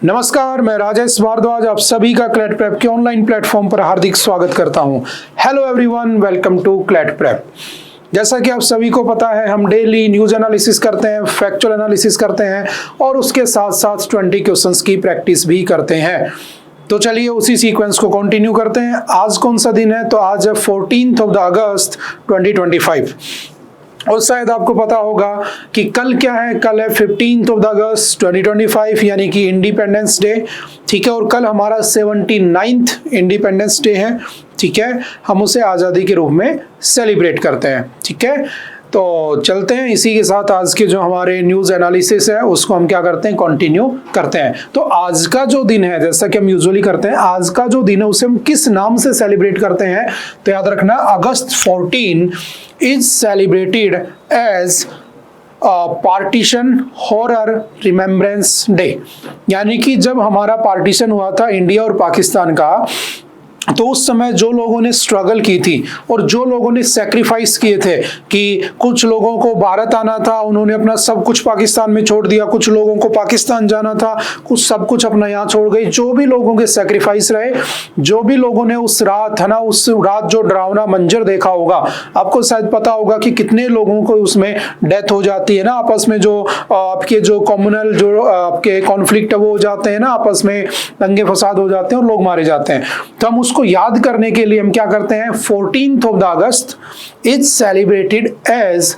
नमस्कार, मैं राजेश भारद्वाज आप सभी का क्लैट प्रेप के ऑनलाइन प्लेटफॉर्म पर हार्दिक स्वागत करता हूं। Hello everyone, welcome to CLAT prep. जैसा कि आप सभी को पता है, हम डेली न्यूज एनालिसिस करते हैं, फैक्चुअल एनालिसिस करते हैं और उसके साथ साथ 20 क्वेश्चंस की प्रैक्टिस भी करते हैं। तो चलिए उसी सीक्वेंस को कंटिन्यू करते हैं। आज कौन सा दिन है? तो आज है 14 अगस्त 2025 और शायद आपको पता होगा कि कल क्या है। कल है 15 अगस्त 2025 यानी कि इंडिपेंडेंस डे। ठीक है, और कल हमारा 79th इंडिपेंडेंस डे है। ठीक है, हम उसे आज़ादी के रूप में सेलिब्रेट करते हैं। ठीक है, तो चलते हैं इसी के साथ आज के जो हमारे न्यूज़ एनालिसिस है उसको हम क्या करते हैं, कंटिन्यू करते हैं। तो आज का जो दिन है, जैसा कि हम यूजुअली करते हैं, आज का जो दिन है उसे हम किस नाम से सेलिब्रेट करते हैं? तो याद रखना, August 14 is celebrated as partition horror remembrance day. यानी कि जब हमारा पार्टीशन हुआ था इंडिया और पाकिस्तान का, तो उस समय जो लोगों ने स्ट्रगल की थी और जो लोगों ने सेक्रीफाइस किए थे कि कुछ लोगों को भारत आना था, उन्होंने अपना सब कुछ पाकिस्तान में छोड़ दिया, कुछ लोगों को पाकिस्तान जाना था, कुछ सब कुछ अपना यहाँ छोड़ गए। जो भी लोगों के सेक्रीफाइस रहे, जो भी लोगों ने उस रात है ना, उस रात जो डरावना मंजर देखा होगा, आपको शायद पता होगा कि कितने लोगों को उसमें डेथ हो जाती है ना, आपस में जो आपके जो कम्युनल जो आपके कॉन्फ्लिक्ट है वो हो जाते हैं ना, आपस में दंगे फसाद हो जाते हैं और लोग मारे जाते हैं। तो हम उसको याद करने के लिए हम क्या करते हैं, 14 अगस्त is celebrated as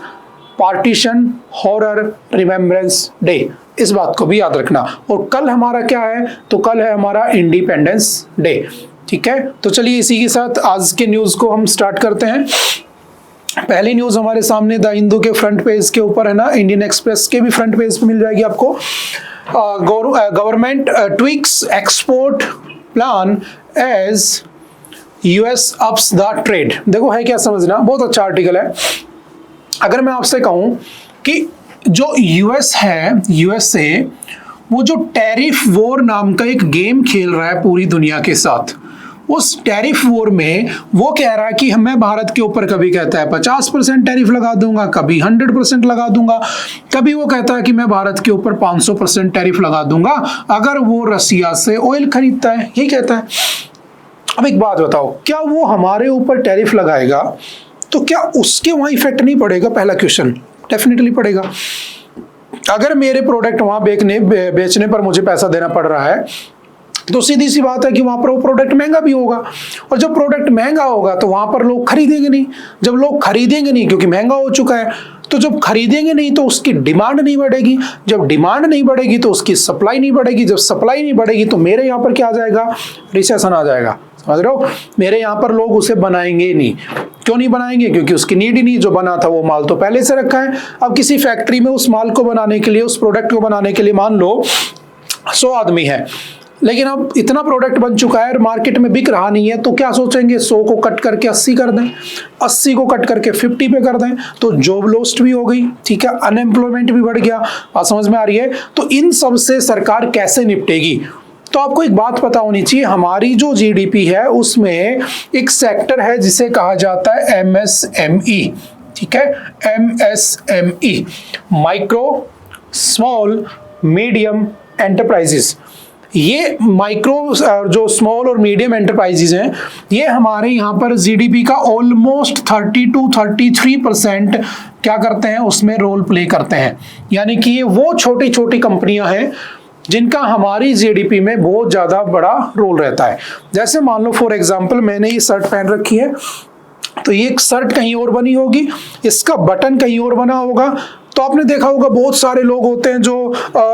partition horror remembrance day. इस बात को भी याद रखना। और कल हमारा क्या है? तो कल है हमारा इंडिपेंडेंस डे। ठीक है, तो चलिए इसी के साथ आज के न्यूज को हम स्टार्ट करते हैं। पहली न्यूज हमारे सामने द हिंदू के फ्रंट पेज के ऊपर है ना, इंडियन एक्सप्रेस के भी फ्रंट पेज पे मिल जाएगी आपको। Government tweaks export plan as US ups the trade. देखो है क्या, समझना, बहुत अच्छा आर्टिकल है। अगर मैं आपसे कहूं कि जो यूएस है, यूएसए, वो जो टैरिफ वॉर नाम का एक गेम खेल रहा है पूरी दुनिया के साथ, उस टैरिफ वॉर में वो कह रहा है कि मैं भारत के ऊपर, कभी कहता है 50% टैरिफ लगा दूंगा, कभी 100% लगा दूंगा, कभी वो कहता है कि मैं भारत के ऊपर 500% टैरिफ लगा दूंगा अगर वो रसिया से ऑयल खरीदता है, यही कहता है। अब एक बात बताओ, क्या वो हमारे ऊपर टैरिफ लगाएगा तो क्या उसके वहां इफेक्ट नहीं पड़ेगा? पहला क्वेश्चन, डेफिनेटली पड़ेगा। अगर मेरे प्रोडक्ट वहां बेचने पर मुझे पैसा देना पड़ रहा है तो सीधी सी बात है कि वहां पर वो प्रोडक्ट महंगा भी होगा, और जब प्रोडक्ट महंगा होगा तो वहां पर लोग खरीदेंगे नहीं। जब लोग खरीदेंगे नहीं क्योंकि महंगा हो चुका है, तो जब खरीदेंगे नहीं तो उसकी डिमांड नहीं बढ़ेगी, जब डिमांड नहीं बढ़ेगी तो उसकी सप्लाई नहीं बढ़ेगी, जब सप्लाई नहीं बढ़ेगी तो मेरे यहाँ पर क्या आ जाएगा, रिसेशन आ जाएगा। समझ रहे हो? मेरे यहाँ पर लोग उसे बनाएंगे नहीं। क्यों नहीं बनाएंगे? क्योंकि उसकी नीड ही नहीं। जो बना था वो माल तो पहले से रखा है। अब किसी फैक्ट्री में उस माल को बनाने के लिए, उस प्रोडक्ट को बनाने के लिए मान लो 100 आदमी है, लेकिन अब इतना प्रोडक्ट बन चुका है और मार्केट में बिक रहा नहीं है, तो क्या सोचेंगे, 100 को कट करके 80 कर दें, 80 को कट करके 50 पे कर दें, तो जॉब लॉस्ट भी हो गई। ठीक है, अनएम्प्लॉयमेंट भी बढ़ गया। बात समझ में आ रही है? तो इन सब से सरकार कैसे निपटेगी? तो आपको एक बात पता होनी चाहिए, हमारी जो जीडीपी है उसमें एक सेक्टर है जिसे कहा जाता है एमएसएमई। ठीक है, MSME, micro small medium enterprises. ये माइक्रो जो स्मॉल और मीडियम एंटरप्राइजेज हैं, ये हमारे यहाँ पर जीडीपी का ऑलमोस्ट 30 to 33% क्या करते हैं, उसमें रोल प्ले करते हैं। यानी कि ये वो छोटी छोटी कंपनियां हैं जिनका हमारी जीडीपी में बहुत ज्यादा बड़ा रोल रहता है। जैसे मान लो फॉर एग्जांपल मैंने ये शर्ट पहन रखी है, तो ये शर्ट कहीं और बनी होगी, इसका बटन कहीं और बना होगा। तो आपने देखा होगा बहुत सारे लोग होते हैं जो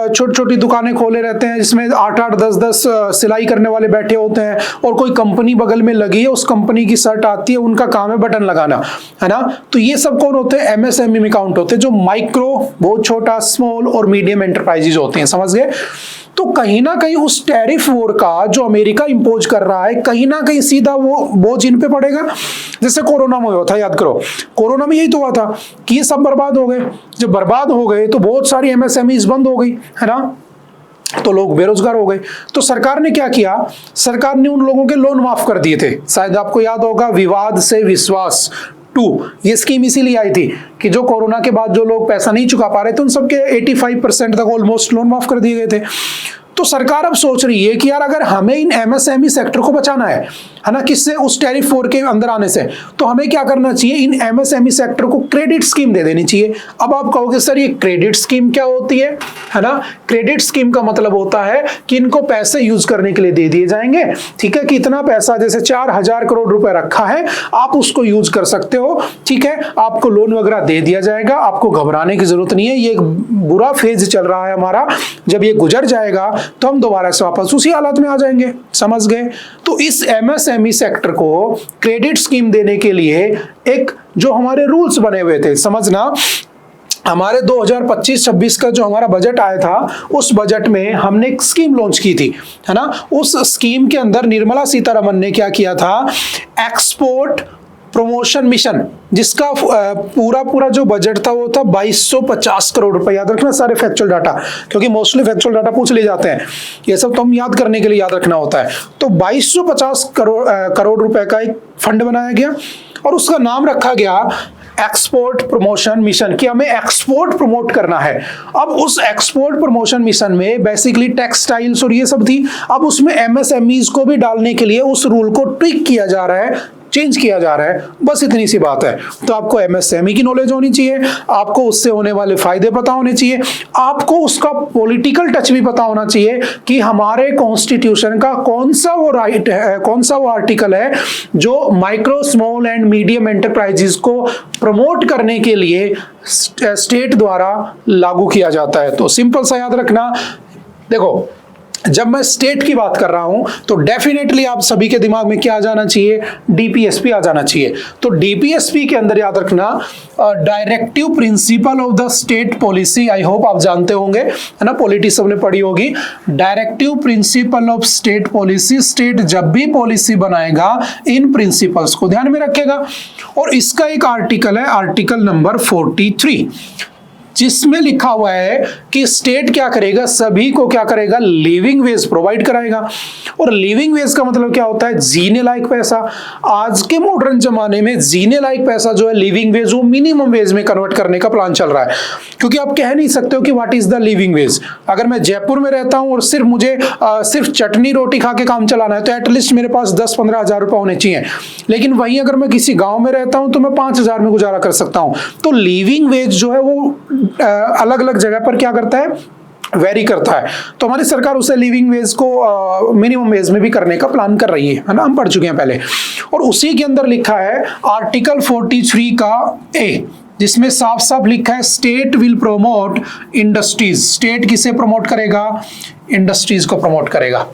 छोटी छोटी दुकानें खोले रहते हैं, जिसमें 8-8 10-10 सिलाई करने वाले बैठे होते हैं, और कोई कंपनी बगल में लगी है, उस कंपनी की शर्ट आती है, उनका काम है बटन लगाना, है ना। तो ये सब कौन होते हैं? एमएसएमई में काउंट होते हैं, जो माइक्रो, बहुत छोटा, स्मॉल और मीडियम एंटरप्राइजेज होते हैं। समझ गए? तो कहीं ना कहीं उस टैरिफ वॉर का जो अमेरिका इंपोज कर रहा है, कहीं ना कहीं सीधा वो बोझ इन पे पड़ेगा। जैसे कोरोना में हुआ था, याद करो, कोरोना में यही तो हुआ था कि ये सब बर्बाद हो गए। जब बर्बाद हो गए तो बहुत सारी एमएसएमईज बंद हो गई, है ना, तो लोग बेरोजगार हो गए। तो सरकार ने क्या किया? सरकार ने उन लोगों के लोन माफ कर दिए थे। शायद आपको याद होगा, विवाद से विश्वास 2 ये स्कीम इसीलिए आई थी कि जो कोरोना के बाद जो लोग पैसा नहीं चुका पा रहे थे उन सबके 85% तक ऑलमोस्ट लोन माफ कर दिए गए थे। तो सरकार अब सोच रही है कि यार अगर हमें इन एमएसएमई सेक्टर को बचाना है ना, किससे, उस टैरिफ वॉर के अंदर आने से, तो हमें क्या करना चाहिए, इन एमएसएमई सेक्टर को क्रेडिट स्कीम दे देनी चाहिए। अब आप कहोगे सर ये क्रेडिट स्कीम क्या होती है ना? क्रेडिट स्कीम का मतलब होता है कि इनको पैसे यूज करने के लिए दे दिए जाएंगे, ठीक है, कि इतना पैसा जैसे 4,000 करोड़ रुपए रखा है, आप उसको यूज कर सकते हो, ठीक है, आपको लोन वगैरह दे दिया जाएगा, आपको घबराने की जरूरत नहीं है, ये एक बुरा फेज चल रहा है हमारा, जब ये गुजर जाएगा तो हम दोबारा से वापस उसी हालत में आ जाएंगे, समझ गए? तो इस एमएसएमई सेक्टर को क्रेडिट स्कीम देने के लिए एक जो हमारे रूल्स बने हुए थे, समझना, हमारे 2025-26 का जो हमारा बजट आया था, उस बजट में हमने एक स्कीम लॉन्च की थी, है ना? उस स्कीम के अंदर निर्मला सीतारमण ने क्या किया था, एक्सपोर्ट प्रमोशन मिशन, जिसका पूरा जो बजट था वो था 2250 करोड़ रुपए। याद रखना सारे फैक्चुअल डाटा, क्योंकि मोस्टली फैक्चुअल डाटा पूछ लिए जाते हैं, ये सब तो हम याद करने के लिए याद रखना होता है। तो 2250 करोड़ रुपए का एक फंड बनाया गया और उसका नाम रखा गया एक्सपोर्ट प्रमोशन मिशन, कि हमें एक्सपोर्ट प्रमोट करना है। अब उस एक्सपोर्ट प्रमोशन मिशन में बेसिकली टेक्सटाइल्स और ये सब थी, अब उसमें एमएसएमईज को भी डालने के लिए उस रूल को ट्विक किया जा रहा है, चेंज किया जा रहा है, बस इतनी सी बात है। तो आपको एमएसएमई की नॉलेज होनी चाहिए, आपको उससे होने वाले फायदे पता होने चाहिए, आपको उसका पॉलिटिकल टच भी पता होना चाहिए कि हमारे कॉन्स्टिट्यूशन का कौन सा वो राइट है, कौन सा वो आर्टिकल है जो micro small and medium enterprises को प्रमोट करने के लिए स्टेट द्वारा लागू किया जाता है। तो सिंपल सा याद रखना, देखो जब मैं स्टेट की बात कर रहा हूं तो डेफिनेटली आप सभी के दिमाग में क्या आ जाना चाहिए, डीपीएसपी आ जाना चाहिए। तो डीपीएसपी के अंदर याद रखना directive principle of the state policy, I hope आप जानते होंगे, है ना, पॉलिटी सबने पढ़ी होगी। Directive principle of state policy, state जब भी पॉलिसी बनाएगा इन प्रिंसिपल्स को ध्यान में रखेगा। और इसका एक आर्टिकल है, आर्टिकल नंबर 43, जिसमें लिखा हुआ है कि स्टेट क्या करेगा, सभी को क्या करेगा, लिविंग वेज प्रोवाइड कराएगा। और लिविंग वेज का मतलब क्या होता है, जीने लायक पैसा। आज के मॉडर्न जमाने में जीने लायक पैसा जो है लिविंग वेज, वो मिनिमम वेज में कन्वर्ट करने का प्लान चल रहा है, क्योंकि आप कह नहीं सकते हो कि what is the living veg. अगर मैं जयपुर में रहता हूं और सिर्फ मुझे सिर्फ चटनी रोटी खा के काम चलाना है, तो एटलीस्ट मेरे पास 10-15 हजार रुपए होने चाहिए। लेकिन वहीं अगर मैं किसी गांव में रहता हूं तो मैं 5,000 में गुजारा कर सकता हूं। तो लिविंग वेज जो है वो अलग अलग जगह पर क्या करता है, वेरी करता है। तो हमारी सरकार उसे लिविंग वेज को मिनिमम वेज में भी करने का प्लान कर रही है ना, हम पढ़ चुके हैं पहले। और उसी के अंदर लिखा है आर्टिकल 43 का ए, जिसमें साफ साफ लिखा है state will promote industries. State किसे प्रमोट करेगा, इंडस्ट्रीज को प्रमोट करेगा।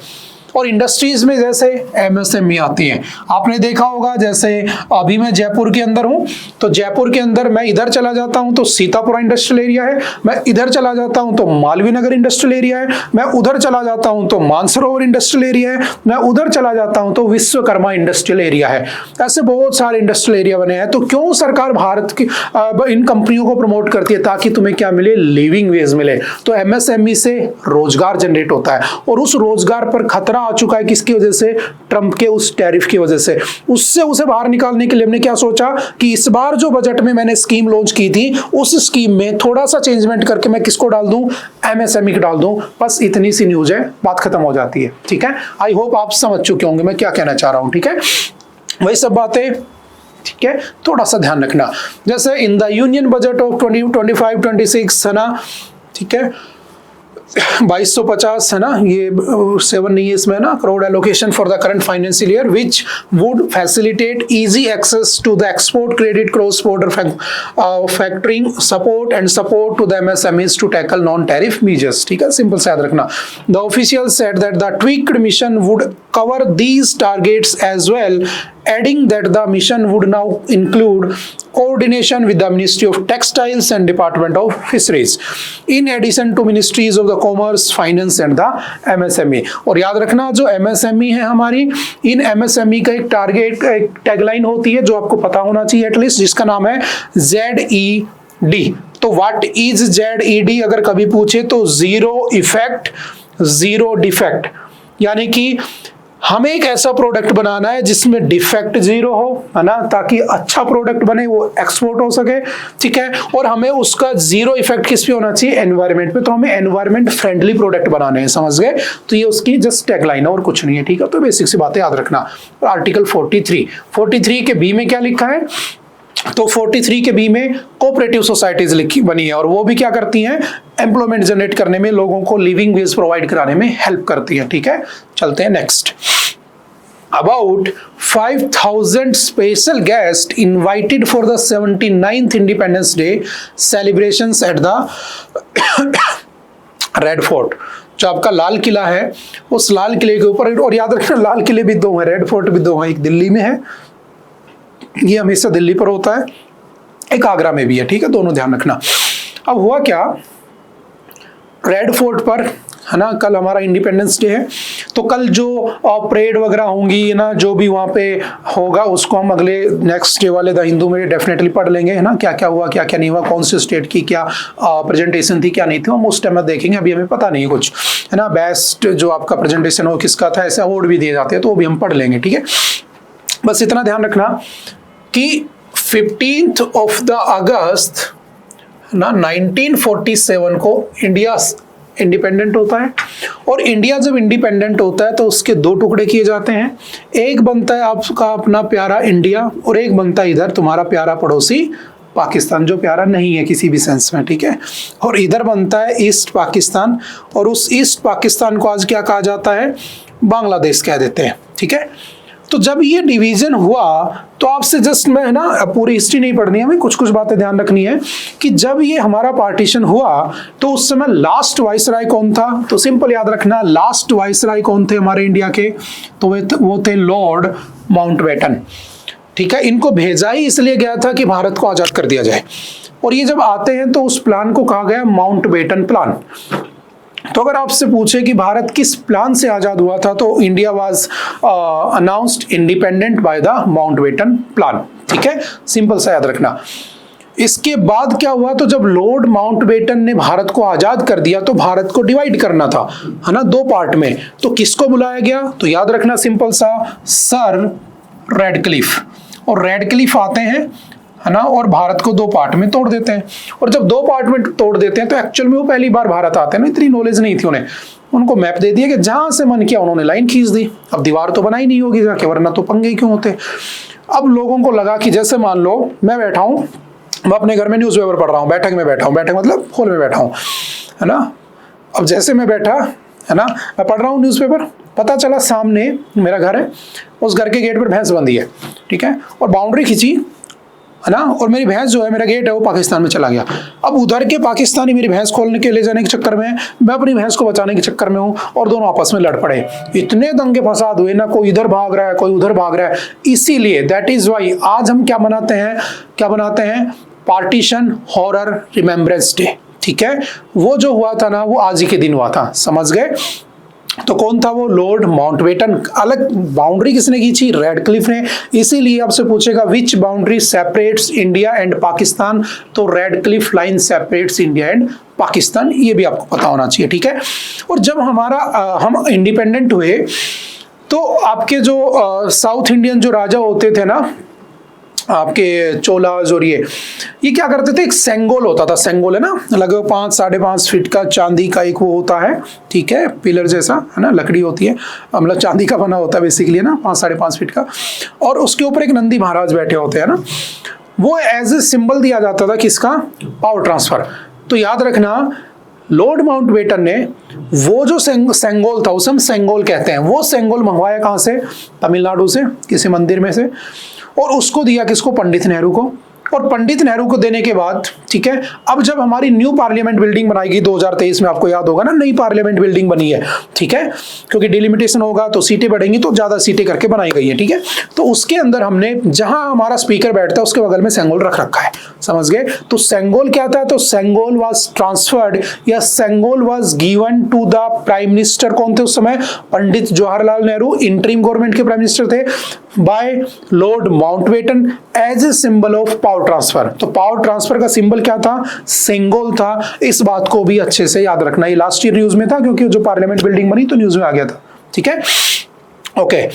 और इंडस्ट्रीज में जैसे एमएसएमई आती हैं, आपने देखा होगा, जैसे अभी मैं जयपुर के अंदर हूं, तो जयपुर के अंदर मैं इधर चला जाता हूं तो सीतापुरा इंडस्ट्रियल एरिया है, मैं इधर चला जाता हूं तो मालवीय नगर इंडस्ट्रियल एरिया है, मैं उधर चला जाता हूं तो मानसरोवर इंडस्ट्रियल एरिया है, मैं उधर चला जाता हूं तो विश्वकर्मा इंडस्ट्रियल एरिया है। ऐसे बहुत सारे इंडस्ट्रियल एरिया बने हैं। तो क्यों सरकार भारत की इन कंपनियों को प्रमोट करती है, ताकि तुम्हें क्या मिले, लिविंग वेज मिले। तो एमएसएमई से रोजगार जनरेट होता है, और उस रोजगार पर खतरा आ चुका है किसकी वजह से, ट्रंप के उस टैरिफ की वजह से। उससे उसे बाहर निकालने के लिए हमने क्या सोचा कि इस बार जो बजट में मैंने स्कीम लॉन्च की थी, उस स्कीम में थोड़ा सा चेंजमेंट करके मैं किसको डाल दूं, एमएसएमई को डाल दूं। बस इतनी सी न्यूज है, बात खत्म हो जाती है। ठीक है, आई होप आप समझ चुके होंगे मैं क्या कहना चाह रहा हूं। ठीक है, वही सब बातें, ठीक है, थोड़ा सा ध्यान रखना। जैसे in the union budget of 2025-26 है ना, ठीक है, 2250 है ना, ये 7 नहीं है इसमें ना, crore allocation for the current financial year which would facilitate easy access to the export credit cross border factoring support and support to the MSMEs to tackle non tariff measures. ठीक है, सिंपल से याद रखना। The official said that the tweaked mission would cover these targets as well, adding that the mission would now include coordination with the Ministry of Textiles and Department of Fisheries, in addition to Ministries of the Commerce, Finance and the MSME। और याद रखना जो MSME है हमारी, इन MSME का एक target, एक tagline होती है जो आपको पता होना चाहिए एटलीस्ट, जिसका नाम है ZED। तो व्हाट इज ZED अगर कभी पूछे तो जीरो इफेक्ट जीरो डिफेक्ट, यानी कि हमें एक ऐसा प्रोडक्ट बनाना है जिसमें डिफेक्ट जीरो हो, है ना, ताकि अच्छा प्रोडक्ट बने, वो एक्सपोर्ट हो सके, ठीक है। और हमें उसका जीरो इफेक्ट किस पे होना चाहिए, एनवायरमेंट पे। तो हमें एनवायरमेंट फ्रेंडली प्रोडक्ट बनाने हैं, समझ गए। तो ये उसकी जस्ट टैगलाइन है और कुछ नहीं है, ठीक है। तो बेसिक सी बातें याद रखना। आर्टिकल 43 के बी में क्या लिखा है, तो 43 के बी में कोऑपरेटिव सोसाइटीज लिखी बनी है, और वो भी क्या करती हैं, एम्प्लॉयमेंट जनरेट करने में, लोगों को लिविंग वेज प्रोवाइड कराने में हेल्प करती है, ठीक है। चलते हैं next. About 5,000 special guests invited for the 79th Independence Day celebrations at the red fort. जो आपका लाल किला है, उस लाल किले के ऊपर, और याद रखना लाल किले भी दो हैं, रेड फोर्ट भी दो हैं, एक दिल्ली में है, ये हमेशा दिल्ली पर होता है, एक आगरा में भी है, ठीक है, दोनों ध्यान रखना। अब हुआ क्या, रेड फोर्ट पर, है ना, कल हमारा इंडिपेंडेंस डे है, तो कल जो परेड वगैरह होंगी ना, जो भी वहाँ पे होगा, उसको हम अगले नेक्स्ट डे वाले द हिंदू में डेफिनेटली पढ़ लेंगे, है ना, क्या क्या हुआ, क्या क्या नहीं हुआ, कौन से स्टेट की क्या प्रेजेंटेशन थी, क्या नहीं थी, हम उस टाइम में देखेंगे। अभी हमें पता नहीं कुछ, है ना, बेस्ट जो आपका प्रेजेंटेशन हो किसका था, ऐसे अवार्ड भी दिए जाते हैं, तो वो भी हम पढ़ लेंगे, ठीक है। बस इतना ध्यान रखना कि 15th of अगस्त ना 1947 को इंडिया इंडिपेंडेंट होता है। और इंडिया जब इंडिपेंडेंट होता है तो उसके दो टुकड़े किए जाते हैं, एक बनता है आपका अपना प्यारा इंडिया, और एक बनता है इधर तुम्हारा प्यारा पड़ोसी पाकिस्तान, जो प्यारा नहीं है किसी भी सेंस में, ठीक है। और इधर बनता है ईस्ट पाकिस्तान, और उस ईस्ट पाकिस्तान को आज क्या कहा जाता है, बांग्लादेश कह देते हैं, ठीक है। तो जब ये डिवीजन हुआ, तो आपसे जस्ट मैं, है ना, पूरी हिस्ट्री नहीं पढ़नी है, हमें कुछ कुछ बातें ध्यान रखनी है कि जब ये हमारा पार्टीशन हुआ तो उस समय लास्ट वाइसराय कौन था। तो सिंपल याद रखना, लास्ट वाइसराय कौन थे हमारे इंडिया के, तो वो थे लॉर्ड माउंटबेटन, ठीक है। इनको भेजा ही इसलिए गया था कि भारत को आजाद कर दिया जाए, और ये जब आते हैं तो उस प्लान को कहा गया माउंटबेटन प्लान। तो अगर आपसे पूछे कि भारत किस प्लान से आजाद हुआ था, तो India was announced independent by the Mountbatten plan, ठीक है, सिंपल सा याद रखना। इसके बाद क्या हुआ, तो जब लॉर्ड माउंटबेटन ने भारत को आजाद कर दिया तो भारत को डिवाइड करना था, है ना, दो पार्ट में। तो किसको बुलाया गया, तो याद रखना सिंपल सा, सर रेडक्लिफ। और रेडक्लिफ आते हैं, है ना, और भारत को दो पार्ट में तोड़ देते हैं। और जब दो पार्ट में तोड़ देते हैं तो एक्चुअल में वो पहली बार भारत आते हैं ना, इतनी नॉलेज नहीं थी उन्हें, उनको मैप दे दिया कि जहां से मन किया उन्होंने लाइन खींच दी। अब दीवार तो बनाई नहीं होगी जाके, वरना तो पंगे क्यों होते। अब लोगों को लगा कि जैसे मान लो मैं बैठा हूँ, मैं अपने घर में न्यूज़पेपर पढ़ रहा हूँ, बैठक में बैठा हूँ, बैठक मतलब हॉल में बैठा हूँ, है ना। अब जैसे मैं बैठा, है ना, मैं पढ़ रहा हूँ न्यूज़पेपर, पता चला सामने मेरा घर है, उस घर के गेट पर भैंस बंधी है, ठीक है, और बाउंड्री खींची, है ना, और मेरी भैंस जो है, मेरा गेट है वो पाकिस्तान में चला गया। अब उधर के पाकिस्तानी मेरी भैंस खोलने के ले जाने के चक्कर में, मैं अपनी भैंस को बचाने के चक्कर में हूँ, और दोनों आपस में लड़ पड़े। इतने दंगे फसाद हुए ना, कोई इधर भाग रहा है, कोई उधर भाग रहा है। इसीलिए दैट इज वाई आज हम क्या बनाते हैं, पार्टीशन हॉरर रिमेम्बरेंस डे, ठीक है। वो जो हुआ था ना, वो आज ही के दिन हुआ था, समझ गए। तो कौन था वो, लॉर्ड माउंटबेटन। अलग बाउंड्री किसने खींची, रेडक्लिफ ने। इसीलिए आपसे पूछेगा which boundary separates India and Pakistan, तो Radcliffe line separates India and Pakistan, ये भी आपको पता होना चाहिए, ठीक है। और जब हम इंडिपेंडेंट हुए तो आपके जो साउथ इंडियन जो राजा होते थे ना, आपके चोलाज, और ये क्या करते थे, एक सेंगोल होता था, सेंगोल है ना, लगभग 5-5.5 फीट का चांदी का एक वो होता है, ठीक है, पिलर जैसा, है ना, लकड़ी होती है, मतलब चांदी का बना होता है बेसिकली ना, 5-5.5 फीट का, और उसके ऊपर एक नंदी महाराज बैठे होते हैं ना, वो एज ए सिंबल दिया जाता था किसका, पावर ट्रांसफर। तो याद रखना, लॉर्ड माउंटबेटन ने वो जो सेंगोल था, उसे हम सेंगोल कहते हैं, वो सेंगोल मंगवाया कहाँ से, तमिलनाडु से, किसी मंदिर में से, और उसको दिया किसको, पंडित नेहरू को। और पंडित नेहरू को देने के बाद, ठीक है, अब जब हमारी न्यू पार्लियामेंट बिल्डिंग बनाई गई 2023 में, आपको याद होगा ना, नई पार्लियामेंट बिल्डिंग बनी है, ठीक है, क्योंकि डिलिमिटेशन होगा तो सीटें बढ़ेंगी, तो ज्यादा सीटें करके बनाई गई है, ठीक है। तो उसके अंदर हमने, जहां हमारा स्पीकर बैठता है उसके बगल में सेंगोल रख रखा है, समझ गए। तो सेंगोल क्या था, तो सेंगोल वाज ट्रांसफर्ड, या Sengol was given to the prime minister. कौन थे उस समय, पंडित जवाहरलाल नेहरू, इंटरिम गवर्नमेंट के प्राइम मिनिस्टर थे, by Lord Mountbatten as a symbol of power transfer. तो पावर ट्रांसफर का सिंबल क्या था, सेंगोल था। इस बात को भी अच्छे से याद रखना, ये लास्ट ईयर न्यूज में था, क्योंकि जो पार्लियामेंट बिल्डिंग बनी तो न्यूज में आ गया था, ठीक है। ओके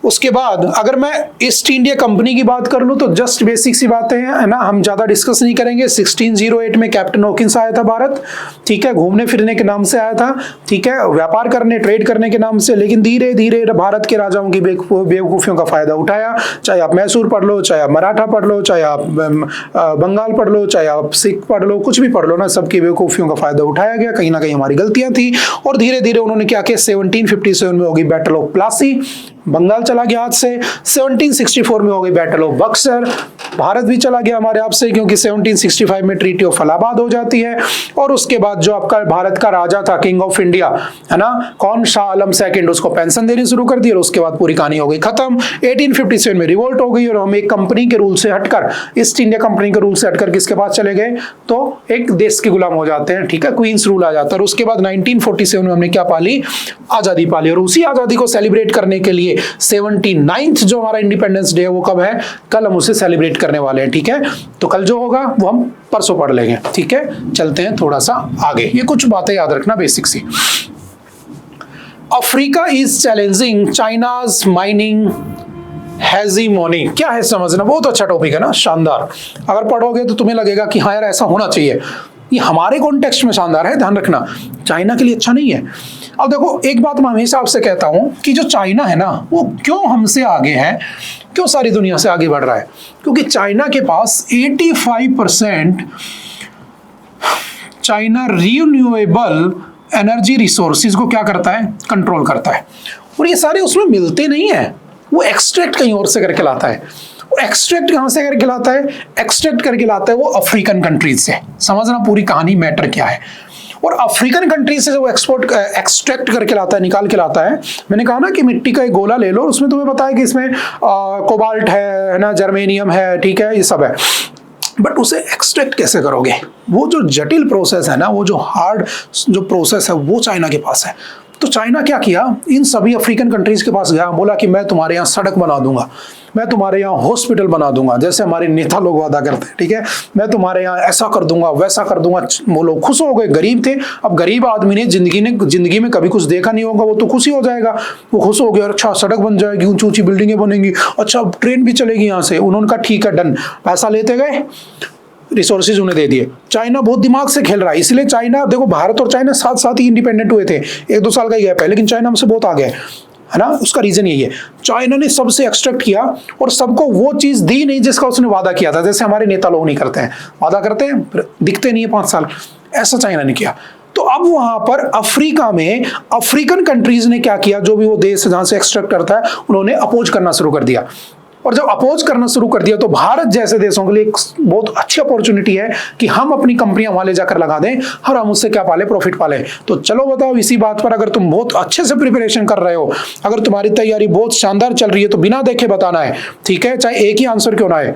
उसके बाद अगर मैं ईस्ट इंडिया कंपनी की बात कर लूं तो जस्ट बेसिक सी बातें हैं, है ना, हम ज्यादा डिस्कस नहीं करेंगे। 1608 में कैप्टन हॉकिंस आया था भारत, ठीक है, घूमने फिरने के नाम से आया था, ठीक है, व्यापार करने ट्रेड करने के नाम से, लेकिन धीरे धीरे भारत के राजाओं की बेवकूफियों का फायदा उठाया। चाहे आप मैसूर पढ़ लो, चाहे आप मराठा पढ़ लो, चाहे आप बंगाल पढ़ लो, चाहे आप सिख पढ़ लो, कुछ भी पढ़ लो ना, सबकी बेवकूफियों का फायदा उठाया गया। कहीं ना कहीं हमारी गलतियां थी और धीरे धीरे उन्होंने क्या किया, 1757 में होगी बैटल ऑफ प्लासी, बंगाल चला गया हाथ से। 1764 में हो गई बैटल ऑफ बक्सर, भारत भी चला गया हमारे हाथ से, क्योंकि 1765 में ट्रीटी ऑफ इलाहाबाद हो जाती है। और उसके बाद जो आपका भारत का राजा था, किंग ऑफ इंडिया, है ना, कौन, शाह आलम सेकंड, उसको पेंशन देनी शुरू कर दी और उसके बाद पूरी कहानी हो गई खत्म। 1857 में रिवोल्ट हो गई और हम एक कंपनी के रूल से हटकर, ईस्ट इंडिया कंपनी के रूल से हटकर किसके पास चले गए, तो एक देश के गुलाम हो जाते हैं, ठीक है, क्वींस रूल आ जाता है। और उसके बाद 1947 में हमने क्या पाली, आजादी पाली। और उसी आजादी को सेलिब्रेट करने के लिए 79th जो हमारा इंडिपेंडेंस डे है वो कब है, कल हम उसे सेलिब्रेट करने वाले हैं, ठीक है। तो कल जो होगा वो हम परसों पढ़ लेंगे, ठीक है। चलते हैं थोड़ा सा आगे, ये कुछ बातें याद रखना बेसिक सी। Africa is challenging China's mining hegemony, क्या है समझना, बहुत अच्छा टॉपिक है ना, शानदार। अगर पढ़ोगे तो तुम्हें लगेगा कि हाँ यार ऐसा होना चाहिए, ये हमारे कॉन्टेक्स्ट में शानदार है, ध्यान रखना, चाइना के लिए अच्छा नहीं है। अब देखो एक बात मैं हमेशा आपसे कहता हूं कि जो चाइना है ना वो क्यों हमसे आगे है, क्यों सारी दुनिया से आगे बढ़ रहा है, क्योंकि चाइना के पास 85% चाइना रिन्यूएबल एनर्जी रिसोर्सेज को क्या करता है, कंट्रोल करता है। और ये सारे उसमें मिलते नहीं है, वो एक्सट्रैक्ट कहीं और से करके लाता है। एक्सट्रैक्ट कहां से करके लाता है, एक्सट्रैक्ट करके लाता है वो अफ्रीकन कंट्रीज से। समझना पूरी कहानी, मैटर क्या है। और अफ्रीकन कंट्रीज से वो एक्सट्रैक्ट करके लाता है, निकाल के लाता है। मैंने कहा ना कि मिट्टी का एक गोला ले लो, उसमें तुम्हें पता है कि इसमें कोबाल्ट है ना, जर्मेनियम है, ठीक है, ये सब है, बट उसे एक्सट्रैक्ट कैसे करोगे, वो जो जटिल प्रोसेस है ना, वो जो हार्ड जो प्रोसेस है वो चाइना के पास है। तो चाइना क्या किया, इन सभी अफ्रीकन कंट्रीज के पास गया, बोला कि मैं तुम्हारे यहाँ सड़क बना दूंगा, मैं तुम्हारे यहाँ हॉस्पिटल बना दूंगा, जैसे हमारे नेता लोग वादा करते हैं, ठीक है, मैं तुम्हारे यहाँ ऐसा कर दूंगा वैसा कर दूंगा। वो लोग खुश हो गए, गरीब थे। अब गरीब आदमी ने जिंदगी में कभी कुछ देखा नहीं होगा, वो तो खुशी हो जाएगा, वो खुश हो गया, अच्छा सड़क बन जाएगी, ऊंची ऊंची बिल्डिंगें बनेंगी, अच्छा ट्रेन भी चलेगी यहाँ से। उन्होंने कहा ठीक है डन, पैसा लेते गए, रिसोर्सेज उन्हें दे दिए। चाइना बहुत दिमाग से खेल रहा है, इसलिए चाइना, देखो भारत और चाइना साथ साथ ही इंडिपेंडेंट हुए थे, 1-2 साल का ही गैप है, लेकिन चाइना हमसे बहुत आगे है ना। उसका रीजन यही है, चाइना ने सबसे एक्सट्रैक्ट किया और सबको वो चीज दी नहीं जिसका उसने वादा किया था। जैसे हमारे नेता लोग नहीं करते हैं, वादा करते हैं दिखते नहीं है 5 साल, ऐसा चाइना ने किया। तो अब वहां पर अफ्रीका में अफ्रीकन कंट्रीज ने क्या किया, जो भी वो देश जहां से एक्सट्रैक्ट करता है उन्होंने अपोज करना शुरू कर दिया। और जब अपोज करना शुरू कर दिया तो भारत जैसे देशों के लिए एक बहुत अच्छी अपॉर्चुनिटी है कि हम अपनी कंपनियां वहां ले जाकर लगा दें और हम उससे क्या पाले, प्रॉफिट पाले। तो चलो बताओ, इसी बात पर अगर तुम बहुत अच्छे से प्रिपरेशन कर रहे हो, अगर तुम्हारी तैयारी बहुत शानदार चल रही है, तो बिना देखे बताना है, ठीक है, चाहे एक ही आंसर क्यों ना है।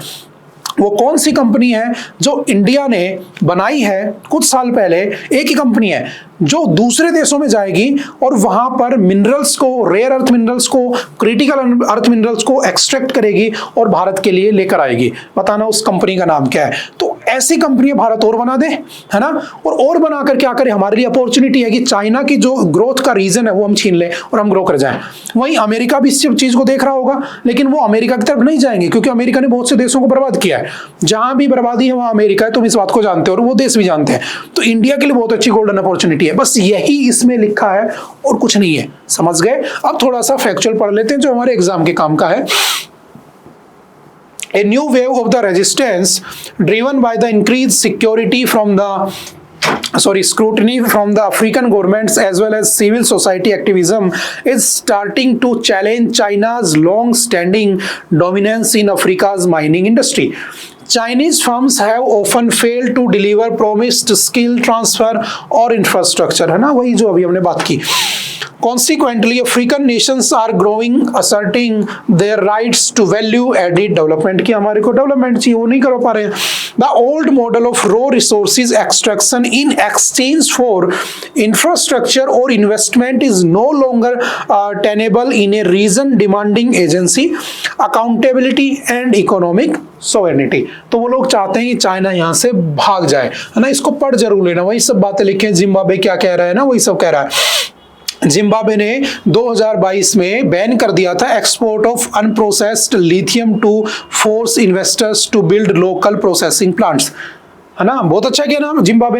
वो कौन सी कंपनी है जो इंडिया ने बनाई है कुछ साल पहले, एक ही कंपनी है जो दूसरे देशों में जाएगी और वहां पर मिनरल्स को, रेयर अर्थ मिनरल्स को, क्रिटिकल अर्थ मिनरल्स को एक्सट्रैक्ट करेगी और भारत के लिए लेकर आएगी। बताना उस कंपनी का नाम क्या है। तो ऐसी कंपनी भारत और बना दे, है ना, और बनाकर क्या करे, हमारे लिए अपॉर्चुनिटी है कि चाइना की जो ग्रोथ का रीजन है वो हम छीन लें और हम ग्रो कर जाएं। वहीं अमेरिका भी इस चीज को देख रहा होगा, लेकिन वो अमेरिका की तरफ नहीं जाएंगे, क्योंकि अमेरिका ने बहुत से देशों को बर्बाद किया है। जहां भी बर्बादी है वहां अमेरिका है, तुम इस बात को जानते हो और वो देश भी जानते हैं। तो इंडिया के लिए बहुत अच्छी गोल्डन अपॉर्चुनिटी है, बस यही इसमें लिखा है और कुछ नहीं है, समझ गए। अब थोड़ा सा फैक्चुअल पढ़ लेते हैं जो हमारे एग्जाम के काम का है। A new wave of the resistance driven by the increased scrutiny from the African governments as well as civil society activism is starting to challenge China's long-standing dominance in Africa's mining industry. Chinese firms have often failed to deliver promised skill transfer or infrastructure, है ना, वही जो अभी हमने बात की। Consequently, African nations are growing, asserting their rights to value-added development कि हमारे को डेवलपमेंट चाहिए, वो नहीं कर पा रहे हैं। The old model of raw resources extraction in exchange for infrastructure or investment is no longer tenable in a region demanding agency, accountability and economic sovereignty। तो वो लोग चाहते हैं कि चाइना यहाँ से भाग जाए, है ना। इसको पढ़ जरूर लेना, वही सब बातें लिखे, जिम्बाब्वे क्या कह रहा है ना, वही सब कह रहा है। जिम्बाब्वे ने 2022 में बैन कर दिया था export of unprocessed lithium to force investors to build local processing plants, है ना। बहुत अच्छा किया ना जिम्बाब्वे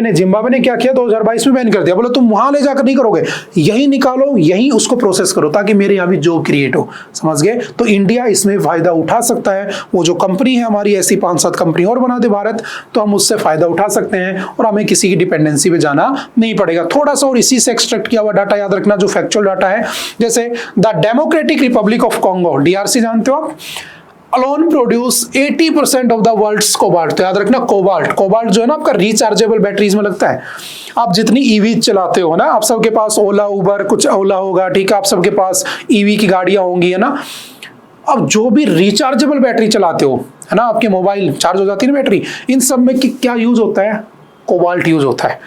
ने क्या किया, 2022 में बैन कर दिया। बोले तुम वहां ले जाकर नहीं करोगे, यही निकालो, यही उसको प्रोसेस करो ताकि मेरे यहाँ भी जॉब क्रिएट हो, समझ गए। तो इंडिया इसमें फायदा उठा सकता है। वो जो कंपनी है हमारी, ऐसी 5-7 कंपनी और बना दे भारत, तो हम उससे फायदा उठा सकते हैं और हमें किसी की डिपेंडेंसी पे जाना नहीं पड़ेगा। थोड़ा सा और इसी से एक्सट्रैक्ट किया हुआ डाटा याद रखना, जो फैक्चुअल डाटा है। जैसे the Democratic Republic of Congo, DRC जानते हो आप, alone produce 80% of the world's cobalt. तो याद रखना कोबाल्ट जो है ना आपका रिचार्जेबल बैटरीज में लगता है। आप जितनी ईवी चलाते हो ना, आप सबके पास ओला उबर कुछ ओला होगा, ठीक है, आप सबके पास ईवी की गाड़ियां होंगी, है ना। अब जो भी रिचार्जेबल बैटरी चलाते हो, है ना, आपके मोबाइल चार्ज हो जाती है ना बैटरी, इन सब में क्या यूज होता है, कोबाल्ट यूज होता है।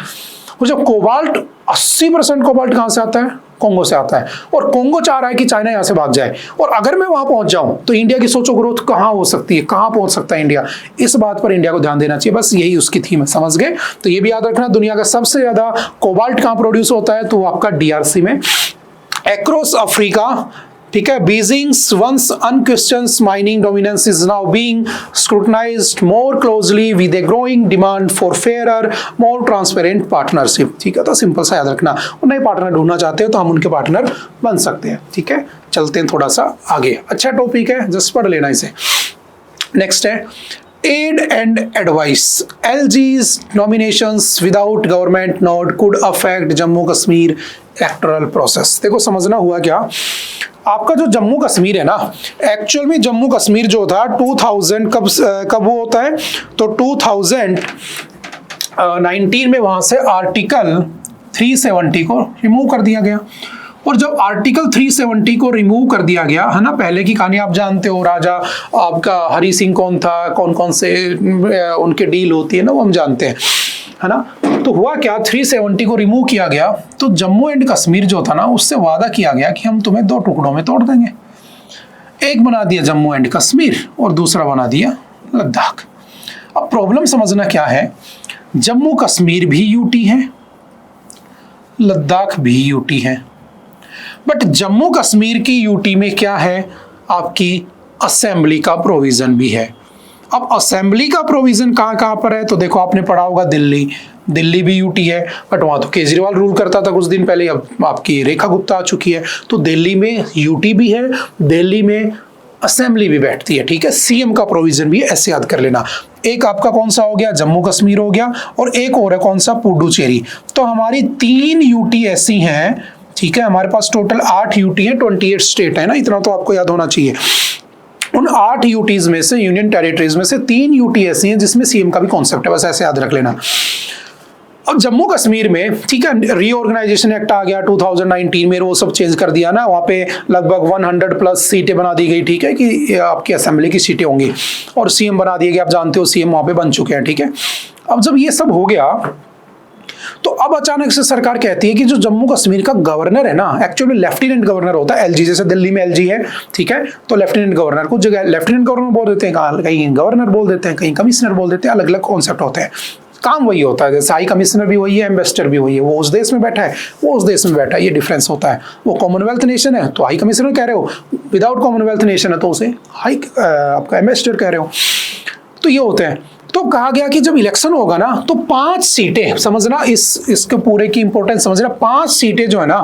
और जब कोबाल्ट 80% कोबाल्ट कहां से आता है, कोंगो से आता है। और कोंगो चाह रहा है कि चाइना यहां से भाग जाए, और अगर मैं वहां पहुंच जाऊं तो इंडिया की सोचो ग्रोथ कहां हो सकती है, कहां पहुंच सकता है इंडिया। इस बात पर इंडिया को ध्यान देना चाहिए, बस यही उसकी थीम है, समझ गए। तो ये भी याद रखना, दुनिया का सबसे ज्यादा कोबाल्ट कहां प्रोड्यूस होता है, तो वो आपका डीआरसी में, अक्रॉस अफ्रीका, ठीक है। Beijing's once unquestioned mining dominance is now being scrutinized more closely with a growing demand for fairer, more transparent partnership, ठीक है। तो सिंपल सा याद रखना, और नए पार्टनर ढूंढना चाहते हो तो हम उनके पार्टनर बन सकते हैं, ठीक है। चलते हैं थोड़ा सा आगे, अच्छा टॉपिक है, जस्ट पढ़ लेना इसे। नेक्स्ट है aid and advice. LG's nominations without government nod could affect Jammu Kashmir electoral process. देखो समझना हुआ क्या, आपका जो जम्मू कश्मीर है ना, एक्चुअल में जम्मू कश्मीर जो था 2000 कब वो होता है, तो 2019 में वहां से आर्टिकल 370 को रिमूव कर दिया गया। और जब आर्टिकल 370 को रिमूव कर दिया गया, है ना, पहले की कहानी आप जानते हो, राजा आपका हरि सिंह कौन था, कौन कौन से उनके डील होती है ना, वो हम जानते हैं, है ना। तो हुआ क्या, 370 को रिमूव किया गया, तो जम्मू एंड कश्मीर जो था ना, उससे वादा किया गया कि हम तुम्हें 2 टुकड़ों में तोड़ देंगे। एक बना दिया जम्मू एंड कश्मीर और दूसरा बना दिया लद्दाख। अब प्रॉब्लम समझना क्या है, जम्मू कश्मीर भी यूटी है, लद्दाख भी यूटी है, बट जम्मू कश्मीर की यूटी में क्या है, आपकी असेंबली का प्रोविजन भी है। अब असेंबली का प्रोविजन कहाँ कहाँ पर है, तो देखो आपने पढ़ा होगा दिल्ली भी यूटी है, बट वहां तो केजरीवाल रूल करता था कुछ दिन पहले, अब आपकी रेखा गुप्ता आ चुकी है। तो दिल्ली में यूटी भी है, दिल्ली में असेंबली भी बैठती है, ठीक है। सीएम का प्रोविजन भी है, ऐसे याद कर लेना। एक आपका कौन सा हो गया, जम्मू कश्मीर हो गया, और एक और है कौन सा, पुडुचेरी। तो हमारी 3 यूटी ऐसी हैं, ठीक है। हमारे पास टोटल 8 यूटी है, 28 स्टेट है ना, इतना तो आपको याद होना चाहिए। उन 8 यूटीज में से, यूनियन टेरिटरीज में से 3 यूटी ऐसी हैं जिसमें सीएम का भी कॉन्सेप्ट है, बस ऐसे याद रख लेना। अब जम्मू कश्मीर में, ठीक है, रीऑर्गेनाइजेशन एक्ट आ गया 2019 में, वो सब चेंज कर दिया ना, वहाँ पे लगभग 100+ सीटें बना दी गई, ठीक है, कि आपकी असेंबली की सीटें होंगी, और सीएम बना दिए गए, आप जानते हो सीएम वहाँ पे बन चुके हैं, ठीक है। अब जब ये सब हो गया, तो अब अचानक से सरकार कहती है कि जो जम्मू कश्मीर का गवर्नर है ना, एक्चुअली लेफ्टिनेंट गवर्नर होता है, एलजी, जैसे दिल्ली में एलजी है, ठीक है, तो लेफ्टिनेंट गवर्नर, कुछ जगह लेफ्टिनेंट गवर्नर बोल देते हैं, कहीं गवर्नर बोल देते हैं, कहीं कमिश्नर बोल देते हैं, अलग अलग कॉन्सेप्ट होते हैं, काम वही होता है। जैसे हाई कमिश्नर भी वही है, एम्बेसडर भी वही है, वो उस देश में बैठा है, वो उस देश में बैठा है, ये डिफरेंस होता है। वो कॉमनवेल्थ नेशन है तो हाई कमिश्नर कह रहे हो, विदाउट कॉमनवेल्थ नेशन है तो उसे हाई आपका एम्बेसडर कह रहे हो, तो ये होते हैं। तो कहा गया कि जब इलेक्शन होगा ना, तो 5 सीटें, समझना इसके पूरे की इंपॉर्टेंस समझना, 5 सीटें जो है ना,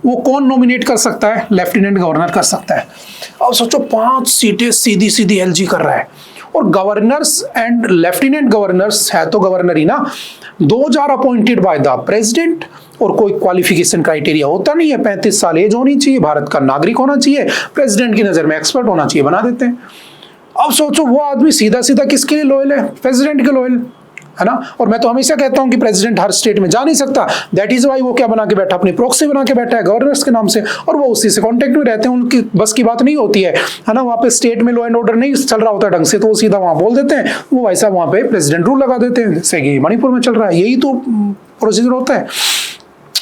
वो कौन नॉमिनेट कर सकता है, लेफ्टिनेंट गवर्नर कर सकता है। अब सोचो 5 सीटें सीधी सीधी एलजी कर रहा है, और गवर्नर्स एंड लेफ्टिनेंट गवर्नर्स है तो गवर्नर ही ना, 2000 अपॉइंटेड बाय द प्रेसिडेंट, और कोई क्वालिफिकेशन क्राइटेरिया होता नहीं है, 35 साल एज होनी चाहिए, भारत का नागरिक होना चाहिए, प्रेसिडेंट की नजर में एक्सपर्ट होना चाहिए, बना देते हैं। अब सोचो वो आदमी सीधा सीधा किसके लिए लॉयल है, प्रेसिडेंट के लॉयल, है ना। और मैं तो हमेशा कहता हूं कि प्रेसिडेंट हर स्टेट में जा नहीं सकता, दैट इज वाई वो क्या बना के बैठा, अपनी प्रॉक्सी बना के बैठा है गवर्नर्स के नाम से, और वो उसी से कांटेक्ट में रहते हैं, उनकी बस की बात नहीं होती है ना। वहाँ पे स्टेट में लॉ एंड ऑर्डर नहीं चल रहा होता ढंग से, तो वो सीधा वहाँ बोल देते हैं, वो वैसा वहाँ पे प्रेसिडेंट रूल लगा देते हैं, जैसे कि मणिपुर में चल रहा है, यही तो प्रोसीजर होता है।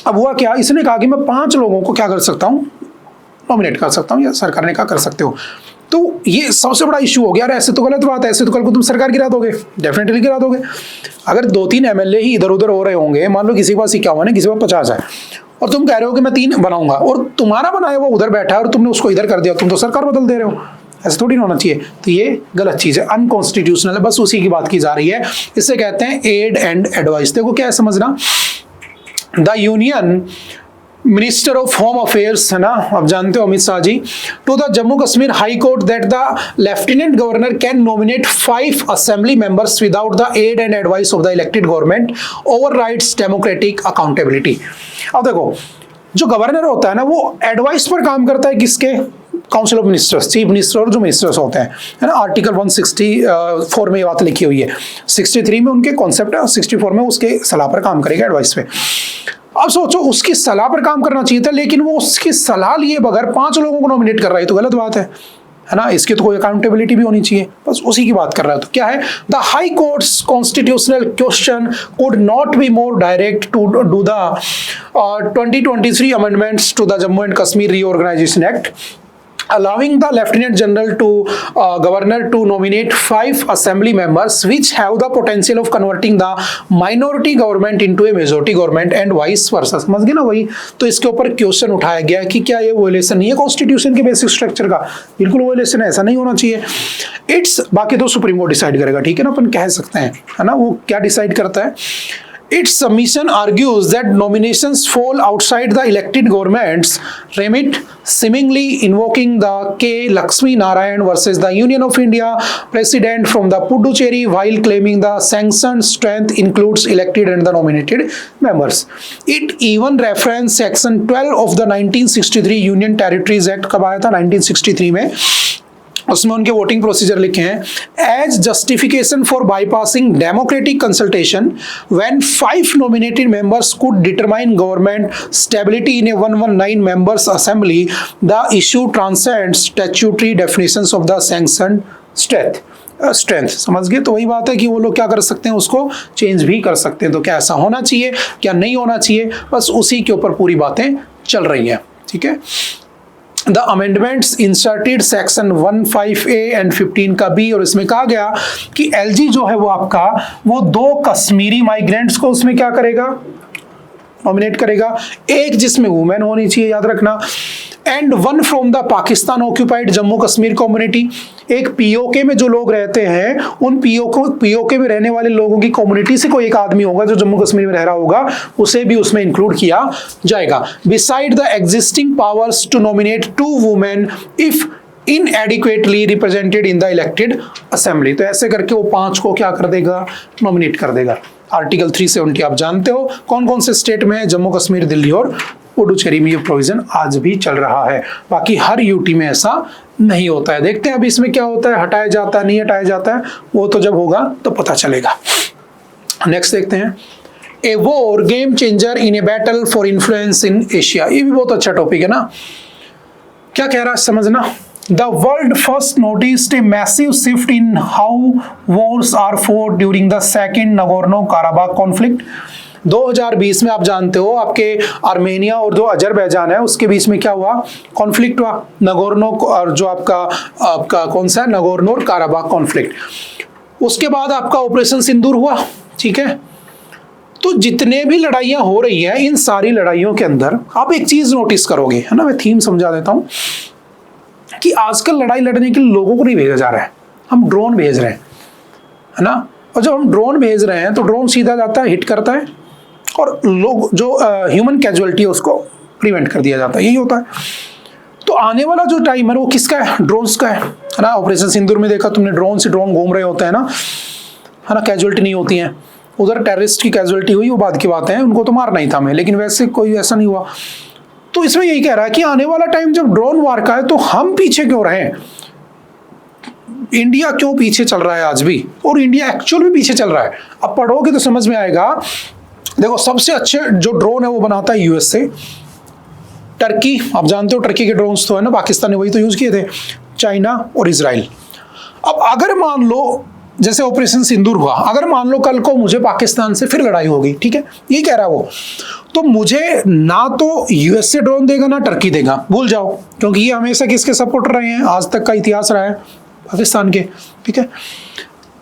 अब हुआ क्या, इसने कहा कि मैं 5 लोगों को क्या कर सकता हूँ, नॉमिनेट कर सकता हूँ, या सरकार ने कहा कर सकते हो। तो ये सबसे बड़ा इशू हो गया, यार ऐसे तो गलत बात है, ऐसे तो कल को तुम सरकार गिरा दोगे, डेफिनेटली गिरा दोगे। अगर 2-3 एमएलए ही इधर उधर हो रहे होंगे, मान लो किसी के पास 51 है, किसी के पास 50 है, और तुम कह रहे हो कि मैं 3 बनाऊंगा, और तुम्हारा बनाया वो उधर बैठा है और तुमने उसको इधर कर दिया, तुम तो सरकार बदल दे रहे हो। ऐसा थोड़ी ना होना चाहिए। तो ये गलत चीज है, अनकॉन्स्टिट्यूशनल है, बस उसी की बात की जा रही है। इसे कहते हैं एड एंड एडवाइस। देखो क्या है समझना, the union minister of home affairs है ना, आप जानते हो Amit Shah ji, to the Jammu Kashmir high court that the lieutenant governor can nominate 5 assembly members without the aid and advice of the elected government, overrides democratic accountability. अब देखो जो गवर्नर होता है ना वो एडवाइस पर काम करता है, किसके, council of ministers, chief minister और जो मिनिस्टर्स होते हैं, है ना। आर्टिकल 164 में ये बात लिखी हुई है, 63 में उनके कॉन्सेप्ट है और 64 में उसके सलाह पर काम करेगा, एडवाइस पे। अब सोचो उसकी सलाह पर काम करना चाहिए था, लेकिन वो उसकी सलाह लिए बगैर 5 लोगों को नॉमिनेट कर रहा है, तो गलत बात है ना। इसकी तो कोई अकाउंटेबिलिटी भी होनी चाहिए, बस उसी की बात कर रहा है। तो क्या है, the High Court's constitutional question could not be more direct to do the 2023 amendments to the Jammu and Kashmir reorganisation act, allowing the lieutenant general to governor to nominate 5 assembly members which have the potential of converting the minority government into a majority government and vice versa। समझ गए ना वही। तो इसके ऊपर question उठाया गया कि क्या ये वोलेशन नहीं है कॉन्स्टिट्यूशन के बेसिक स्ट्रक्चर का, बिल्कुल वोलेशन है, ऐसा नहीं होना चाहिए। इट्स, बाकी तो सुप्रीम कोर्ट डिसाइड करेगा, ठीक है ना, अपन कह सकते हैं, है ना, वो क्या डिसाइड करता है। Its submission argues that nominations fall outside the elected government's remit, seemingly invoking the K. Lakshmi Narayan versus the Union of India precedent from the Puducherry, while claiming the sanctioned strength includes elected and the nominated members. It even referenced section 12 of the 1963 Union Territories Act। कब आया था, 1963 में, उसमें उनके voting procedure लिखे हैं, as justification for bypassing democratic consultation when 5 nominated members could determine government stability in a 119 members assembly, the issue transcends statutory definitions of the sanctioned strength. समझ गए। तो वही बात है कि वो लोग क्या कर सकते हैं, उसको चेंज भी कर सकते हैं। तो क्या ऐसा होना चाहिए, क्या नहीं होना चाहिए, बस उसी के ऊपर पूरी बातें चल रही हैं, ठीक है। The amendments inserted section 15A and 15 का बी, और इसमें कहा गया कि एलजी जो है वो आपका वो 2 कश्मीरी माइग्रेंट्स को उसमें क्या करेगा, नॉमिनेट करेगा, एक जिसमें वुमेन होनी चाहिए, याद रखना, and 1 from the Pakistan occupied Jammu Kashmir community. एक पीओके में जो लोग रहते हैं उन पीओके में रहने वाले लोगों की कम्युनिटी से कोई एक आदमी होगा जो जम्मू कश्मीर में रह रहा होगा, उसे भी उसमें इंक्लूड किया जाएगा। Beside the existing powers to nominate 2 women if inadequately represented in the elected assembly। तो ऐसे करके वो 5 को क्या कर देगा, नॉमिनेट कर देगा। आर्टिकल 370 आप जानते हो कौन कौन से स्टेट में है, जम्मू कश्मीर, दिल्ली और पुडुचेरी में ये प्रोविजन आज भी चल रहा है। बाकी हर यूटी में ऐसा नहीं होता है। देखते हैं अब इसमें क्या होता है, हटाया जाता है नहीं हटाया जाता है, वो तो जब होगा तो पता चलेगा। नेक्स्ट देखते हैं, a war game changer in a battle for influence in Asia. ये भी बहुत अच्छा टॉपिक है ना। क्या कह रहा है समझना, The world first noticed a massive shift in how wars are fought during the second Nagorno-Karabakh conflict। 2020 में आप जानते हो आपके आर्मेनिया और जो अजरबैजान है उसके बीच में क्या हुआ, कॉन्फ्लिक्ट हुआ, नगोर्नो और जो आपका कौन सा है, नगोर्नो और काराबाख कॉन्फ्लिक्ट। उसके बाद आपका ऑपरेशन सिंदूर हुआ, ठीक है। तो जितने भी लड़ाइयाँ हो रही हैं इन सारी लड़ाइयों के अंदर आप एक चीज नोटिस करोगे, है ना, मैं थीम समझा देता हूँ कि आजकल लड़ाई लड़ने के लिए लोगों को नहीं भेजा जा रहा है, हम ड्रोन भेज रहे हैं, है ना। और जब हम ड्रोन भेज रहे हैं तो ड्रोन सीधा जाता है, हिट करता है और लोग जो ह्यूमन कैजुअलिटी है उसको प्रिवेंट कर दिया जाता है, यही होता है। तो आने वाला जो टाइम है वो किसका है, ड्रोन्स का है ना। ऑपरेशन सिंदूर में देखा तुमने, ड्रोन से ड्रोन घूम रहे होते हैं ना, है ना, कैजुअलिटी नहीं होती है। उधर टेररिस्ट की कैजुअलिटी हुई वो बाद की बात है, उनको तो मारना ही था हमें, लेकिन वैसे कोई ऐसा नहीं हुआ। तो इसमें यही कह रहा है कि आने वाला टाइम जब ड्रोन वार का है तो हम पीछे क्यों रहे, इंडिया क्यों पीछे चल रहा है आज भी, और इंडिया एक्चुअल में पीछे चल रहा है। अब पढ़ोगे तो समझ में आएगा। देखो सबसे अच्छे जो ड्रोन है वो बनाता है यूएस से, टर्की, आप जानते हो टर्की के ड्रोन्स तो है ना, पाकिस्तान ने वही तो यूज किए थे, चाइना और इजराइल। अब अगर मान लो जैसे ऑपरेशन सिंदूर हुआ, अगर मान लो कल को मुझे पाकिस्तान से फिर लड़ाई होगी, ठीक है, ये कह रहा है वो, तो मुझे ना तो यूएस से ड्रोन देगा ना टर्की देगा, भूल जाओ, क्योंकि ये हमेशा किसके सपोर्टर रहे हैं, आज तक का इतिहास रहा है पाकिस्तान के, ठीक है।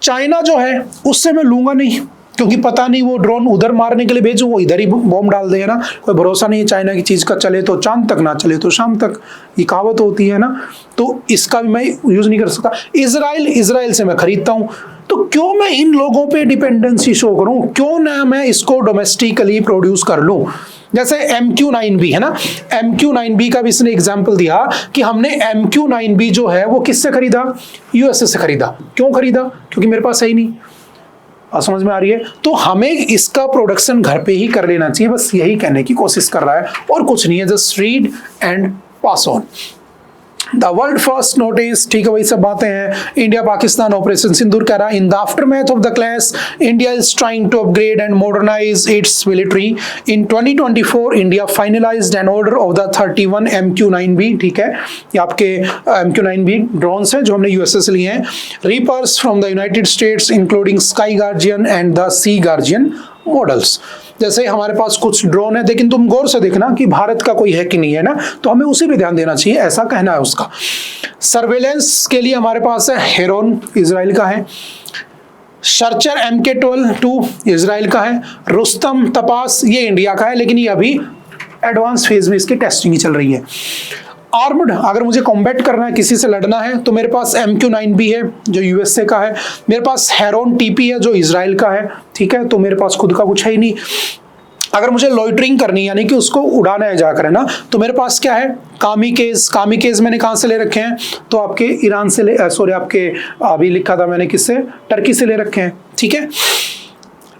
चाइना जो है उससे मैं लूंगा नहीं, क्योंकि पता नहीं वो ड्रोन उधर मारने के लिए भेजूं, वो इधर ही बॉम्ब डाल दे, है ना। कोई भरोसा नहीं है चाइना की चीज़ का, चले तो चांद तक, ना चले तो शाम तक, ये कहावत होती है ना। तो इसका भी मैं यूज़ नहीं कर सकता। इजराइल से मैं खरीदता हूँ, तो क्यों मैं इन लोगों पे डिपेंडेंसी शो करूं, क्यों ना मैं इसको डोमेस्टिकली प्रोड्यूस कर लूं। जैसे MQ-9B है ना, MQ-9B का भी इसने एग्जांपल दिया कि हमने MQ-9B जो है वो किससे खरीदा, USA से खरीदा। क्यों खरीदा, क्योंकि मेरे पास है ही नहीं। समझ में आ रही है। तो हमें इसका प्रोडक्शन घर पे ही कर लेना चाहिए, बस यही कहने की कोशिश कर रहा है और कुछ नहीं है। Just read and pass on. The world first notice, ठीक है वही सब बातें हैं। इंडिया पाकिस्तान ऑपरेशन सिंदूर कह रहा है, in the aftermath of the clash India is trying to upgrade and modernise its military. In 2024 India finalised an order of the 31 MQ-9B, ठीक है, ये आपके MQ-9B ड्रोन्स हैं जो हमने USA से लिए हैं। Reapers from the United States including Sky Guardian and the Sea Guardian models. जैसे हमारे पास कुछ ड्रोन है, लेकिन तुम गौर से देखना कि भारत का कोई है कि नहीं है ना, तो हमें उसी पे ध्यान देना चाहिए, ऐसा कहना है उसका। सर्वेलेंस के लिए हमारे पास है हेरोन, इजराइल का है। सर्चर MK-12 इजराइल का है। रुस्तम तपास ये इंडिया का है, लेकिन ये अभी एडवांस फेज में इसकी टेस्टिंग ही चल रही है। आर्मड, अगर मुझे कॉम्बैट करना है, किसी से लड़ना है, तो मेरे पास MQ-9B है जो USA का है। मेरे पास हेरोन TP है जो इजराइल का है, ठीक है। तो मेरे पास खुद का कुछ है ही नहीं। अगर मुझे लॉइटरिंग करनी है, यानी कि उसको उड़ाना है जाकर, है ना, तो मेरे पास क्या है, कामिकेज मैंने कहाँ से ले रखे हैं, तो आपके ईरान से सॉरी आपके अभी लिखा था मैंने किससे, टर्की से ले रखे हैं, ठीक है।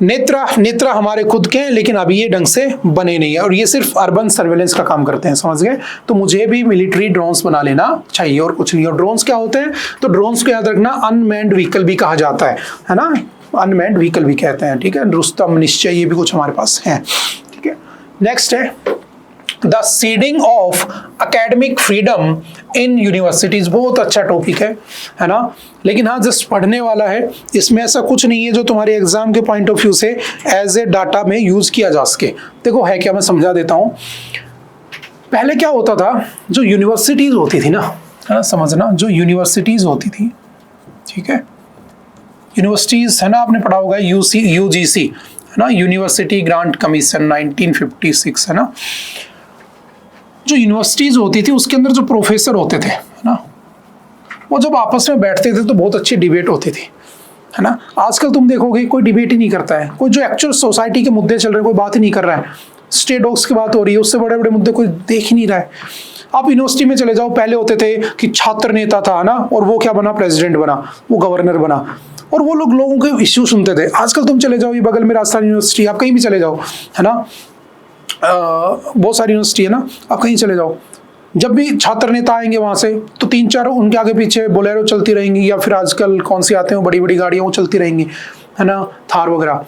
नेत्रा हमारे खुद के हैं, लेकिन अभी ये ढंग से बने नहीं है और ये सिर्फ अर्बन सर्वेलेंस का काम करते हैं, समझ गए। तो मुझे भी मिलिट्री ड्रोन्स बना लेना चाहिए और कुछ नहीं। और ड्रोन्स क्या होते हैं, तो ड्रोन्स को याद रखना अनमैन्ड व्हीकल भी कहा जाता है ना, अनमैन्ड व्हीकल भी कहते हैं, ठीक है। रुस्तम, निश्चय, ये भी कुछ हमारे पास है, ठीक है। नेक्स्ट है the seeding of academic freedom in universities. बहुत अच्छा टॉपिक है ना, लेकिन हाँ जस्ट पढ़ने वाला है, इसमें ऐसा कुछ नहीं है जो तुम्हारे एग्जाम के पॉइंट ऑफ व्यू से एज ए डाटा में यूज किया जा सके। देखो है क्या, मैं समझा देता हूँ। पहले क्या होता था, जो यूनिवर्सिटीज होती थी ना, समझना, जो यूनिवर्सिटीज होती थी, ठीक है, यूनिवर्सिटीज है ना, आपने पढ़ा होगा UGC है ना, यूनिवर्सिटी ग्रांट कमीशन 1956 है ना। जो यूनिवर्सिटीज होती थी उसके अंदर जो प्रोफेसर होते थे, है ना, वो जब आपस में बैठते थे तो बहुत अच्छी डिबेट होती थी, है ना। आजकल तुम देखोगे कोई डिबेट ही नहीं करता है, कोई जो एक्चुअल सोसाइटी के मुद्दे चल रहे हैं कोई बात ही नहीं कर रहा है। स्टे डॉग्स की बात हो रही है, उससे बड़े बड़े मुद्दे कोई देख ही नहीं रहा है। आप यूनिवर्सिटी में चले जाओ, पहले होते थे कि छात्र नेता था ना, और वो क्या बना, प्रेसिडेंट बना, वो गवर्नर बना, और वो लोगों के इश्यू सुनते थे। आजकल तुम चले जाओ, ये बगल में राजस्थान यूनिवर्सिटी, आप कहीं भी चले जाओ, है ना, बहुत सारी यूनिवर्सिटी है ना, आप कहीं चले जाओ, जब भी छात्र नेता आएंगे वहां से तो 3-4 उनके आगे पीछे बोलेरो चलती रहेंगी, या फिर आजकल कौन सी आते हैं बड़ी बड़ी गाड़ियां वो चलती रहेंगी, है ना, थार वगैरह।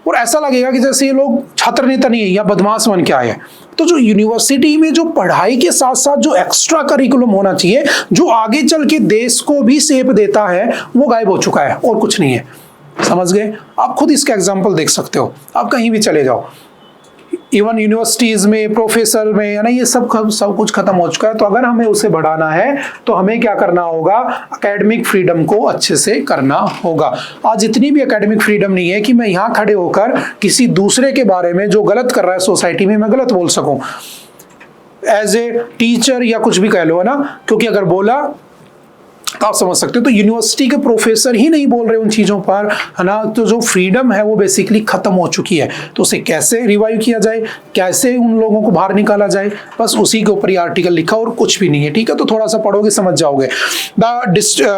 और ऐसा लगेगा कि जैसे ये लोग छात्र नेता नहीं है या बदमाश बन के आए हैं। तो जो यूनिवर्सिटी में जो पढ़ाई के साथ साथ जो एक्स्ट्रा करिकुलम होना चाहिए, जो आगे चल के देश को भी शेप देता है, वो गायब हो चुका है और कुछ नहीं है, समझ गए। आप खुद इसका एग्जाम्पल देख सकते हो, आप कहीं भी चले जाओ, इवन यूनिवर्सिटीज में, प्रोफेसर में, है ना, ये सब कुछ खत्म हो चुका है। तो अगर हमें उसे बढ़ाना है तो हमें क्या करना होगा, एकेडमिक फ्रीडम को अच्छे से करना होगा। आज इतनी भी एकेडमिक फ्रीडम नहीं है कि मैं यहाँ खड़े होकर किसी दूसरे के बारे में जो गलत कर रहा है सोसाइटी में, मैं गलत बोल सकूं एज ए टीचर या कुछ भी कह लो, है ना, क्योंकि अगर बोला आप समझ सकते हो। तो यूनिवर्सिटी के प्रोफेसर ही नहीं बोल रहे उन चीज़ों पर, है ना, तो जो फ्रीडम है वो बेसिकली खत्म हो चुकी है। तो उसे कैसे रिवाइव किया जाए, कैसे उन लोगों को बाहर निकाला जाए, बस उसी के ऊपर ये आर्टिकल लिखा और कुछ भी नहीं है, ठीक है। तो थोड़ा सा पढ़ोगे समझ जाओगे। The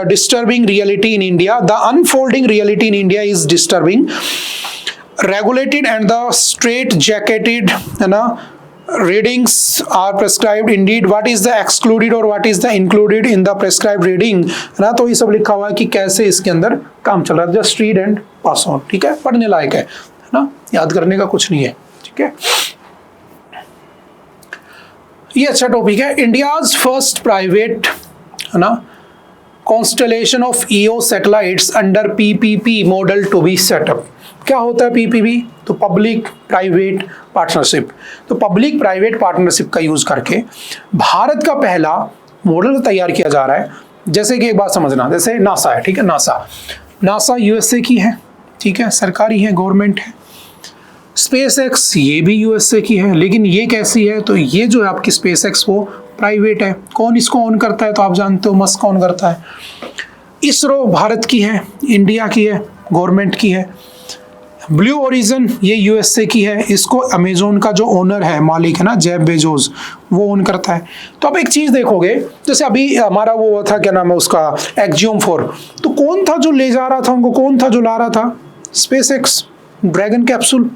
disturbing reality in India, the unfolding reality in India is disturbing, regulated and the straight jacketed, है ना, readings are prescribed indeed, what is the excluded और what is the included in the prescribed reading, है ना। तो ये सब लिखा हुआ है कि कैसे इसके अंदर काम चल रहा है। Just read and pass on, ठीक है, पढ़ने लायक है ना, याद करने का कुछ नहीं है, ठीक है। ये अच्छा टॉपिक है। इंडियाज फर्स्ट प्राइवेट, है ना, constellation of EO satellites under PPP model to be setup. क्या होता है PPP? तो पब्लिक प्राइवेट पार्टनरशिप। तो पब्लिक प्राइवेट पार्टनरशिप का यूज करके भारत का पहला मॉडल तैयार किया जा रहा है। जैसे कि एक बात समझना, जैसे नासा है, ठीक है, नासा USA की है, ठीक है, सरकारी है, गवर्नमेंट है। स्पेस एक्स ये भी यूएसए की है, लेकिन ये कैसी है, तो ये जो है आपकी स्पेस एक्स वो प्राइवेट है। कौन इसको ऑन करता है, तो आप जानते हो मस्क ऑन करता है। इसरो भारत की है, इंडिया की है, गवर्नमेंट की है। ब्लू ओरिजिन ये यूएसए की है, इसको अमेजोन का जो ओनर है, मालिक है ना, जेफ बेजोस, वो ओन करता है। तो आप एक चीज देखोगे, जैसे अभी हमारा वो था, क्या नाम है उसका, एक्जियोम 4, तो कौन था जो ले जा रहा था उनको, कौन था जो ला रहा था, space x, dragon capsule.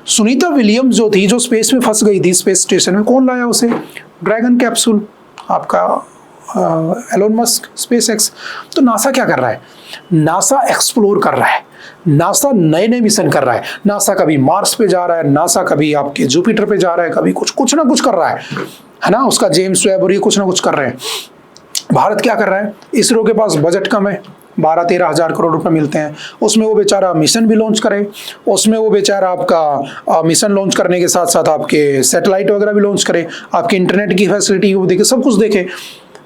Sunita Williams जो थी, जो स्पेस में फंस गई थी स्पेस स्टेशन में, कौन लाया उसे, ड्रैगन कैप्सूल, आपका एलोन मस्क, स्पेस एक्स। तो नासा क्या कर रहा है, नासा एक्सप्लोर कर रहा है, नासा नए नए मिशन कर रहा है। नासा कभी मार्स पे जा रहा है, नासा कभी आपके जुपिटर पे जा रहा है, कभी कुछ ना कुछ कर रहा है ना, उसका जेम्स वेब और ये कुछ ना कुछ कर रहे हैं। भारत क्या कर रहा है, इसरो के पास बजट कम है, 12-13 हज़ार करोड़ रुपए मिलते हैं, उसमें वो बेचारा मिशन भी लॉन्च करे, उसमें वो बेचारा आपका मिशन लॉन्च करने के साथ साथ आपके सैटेलाइट वगैरह भी लॉन्च करे, आपके इंटरनेट की फैसिलिटी वो देखे, सब कुछ देखे,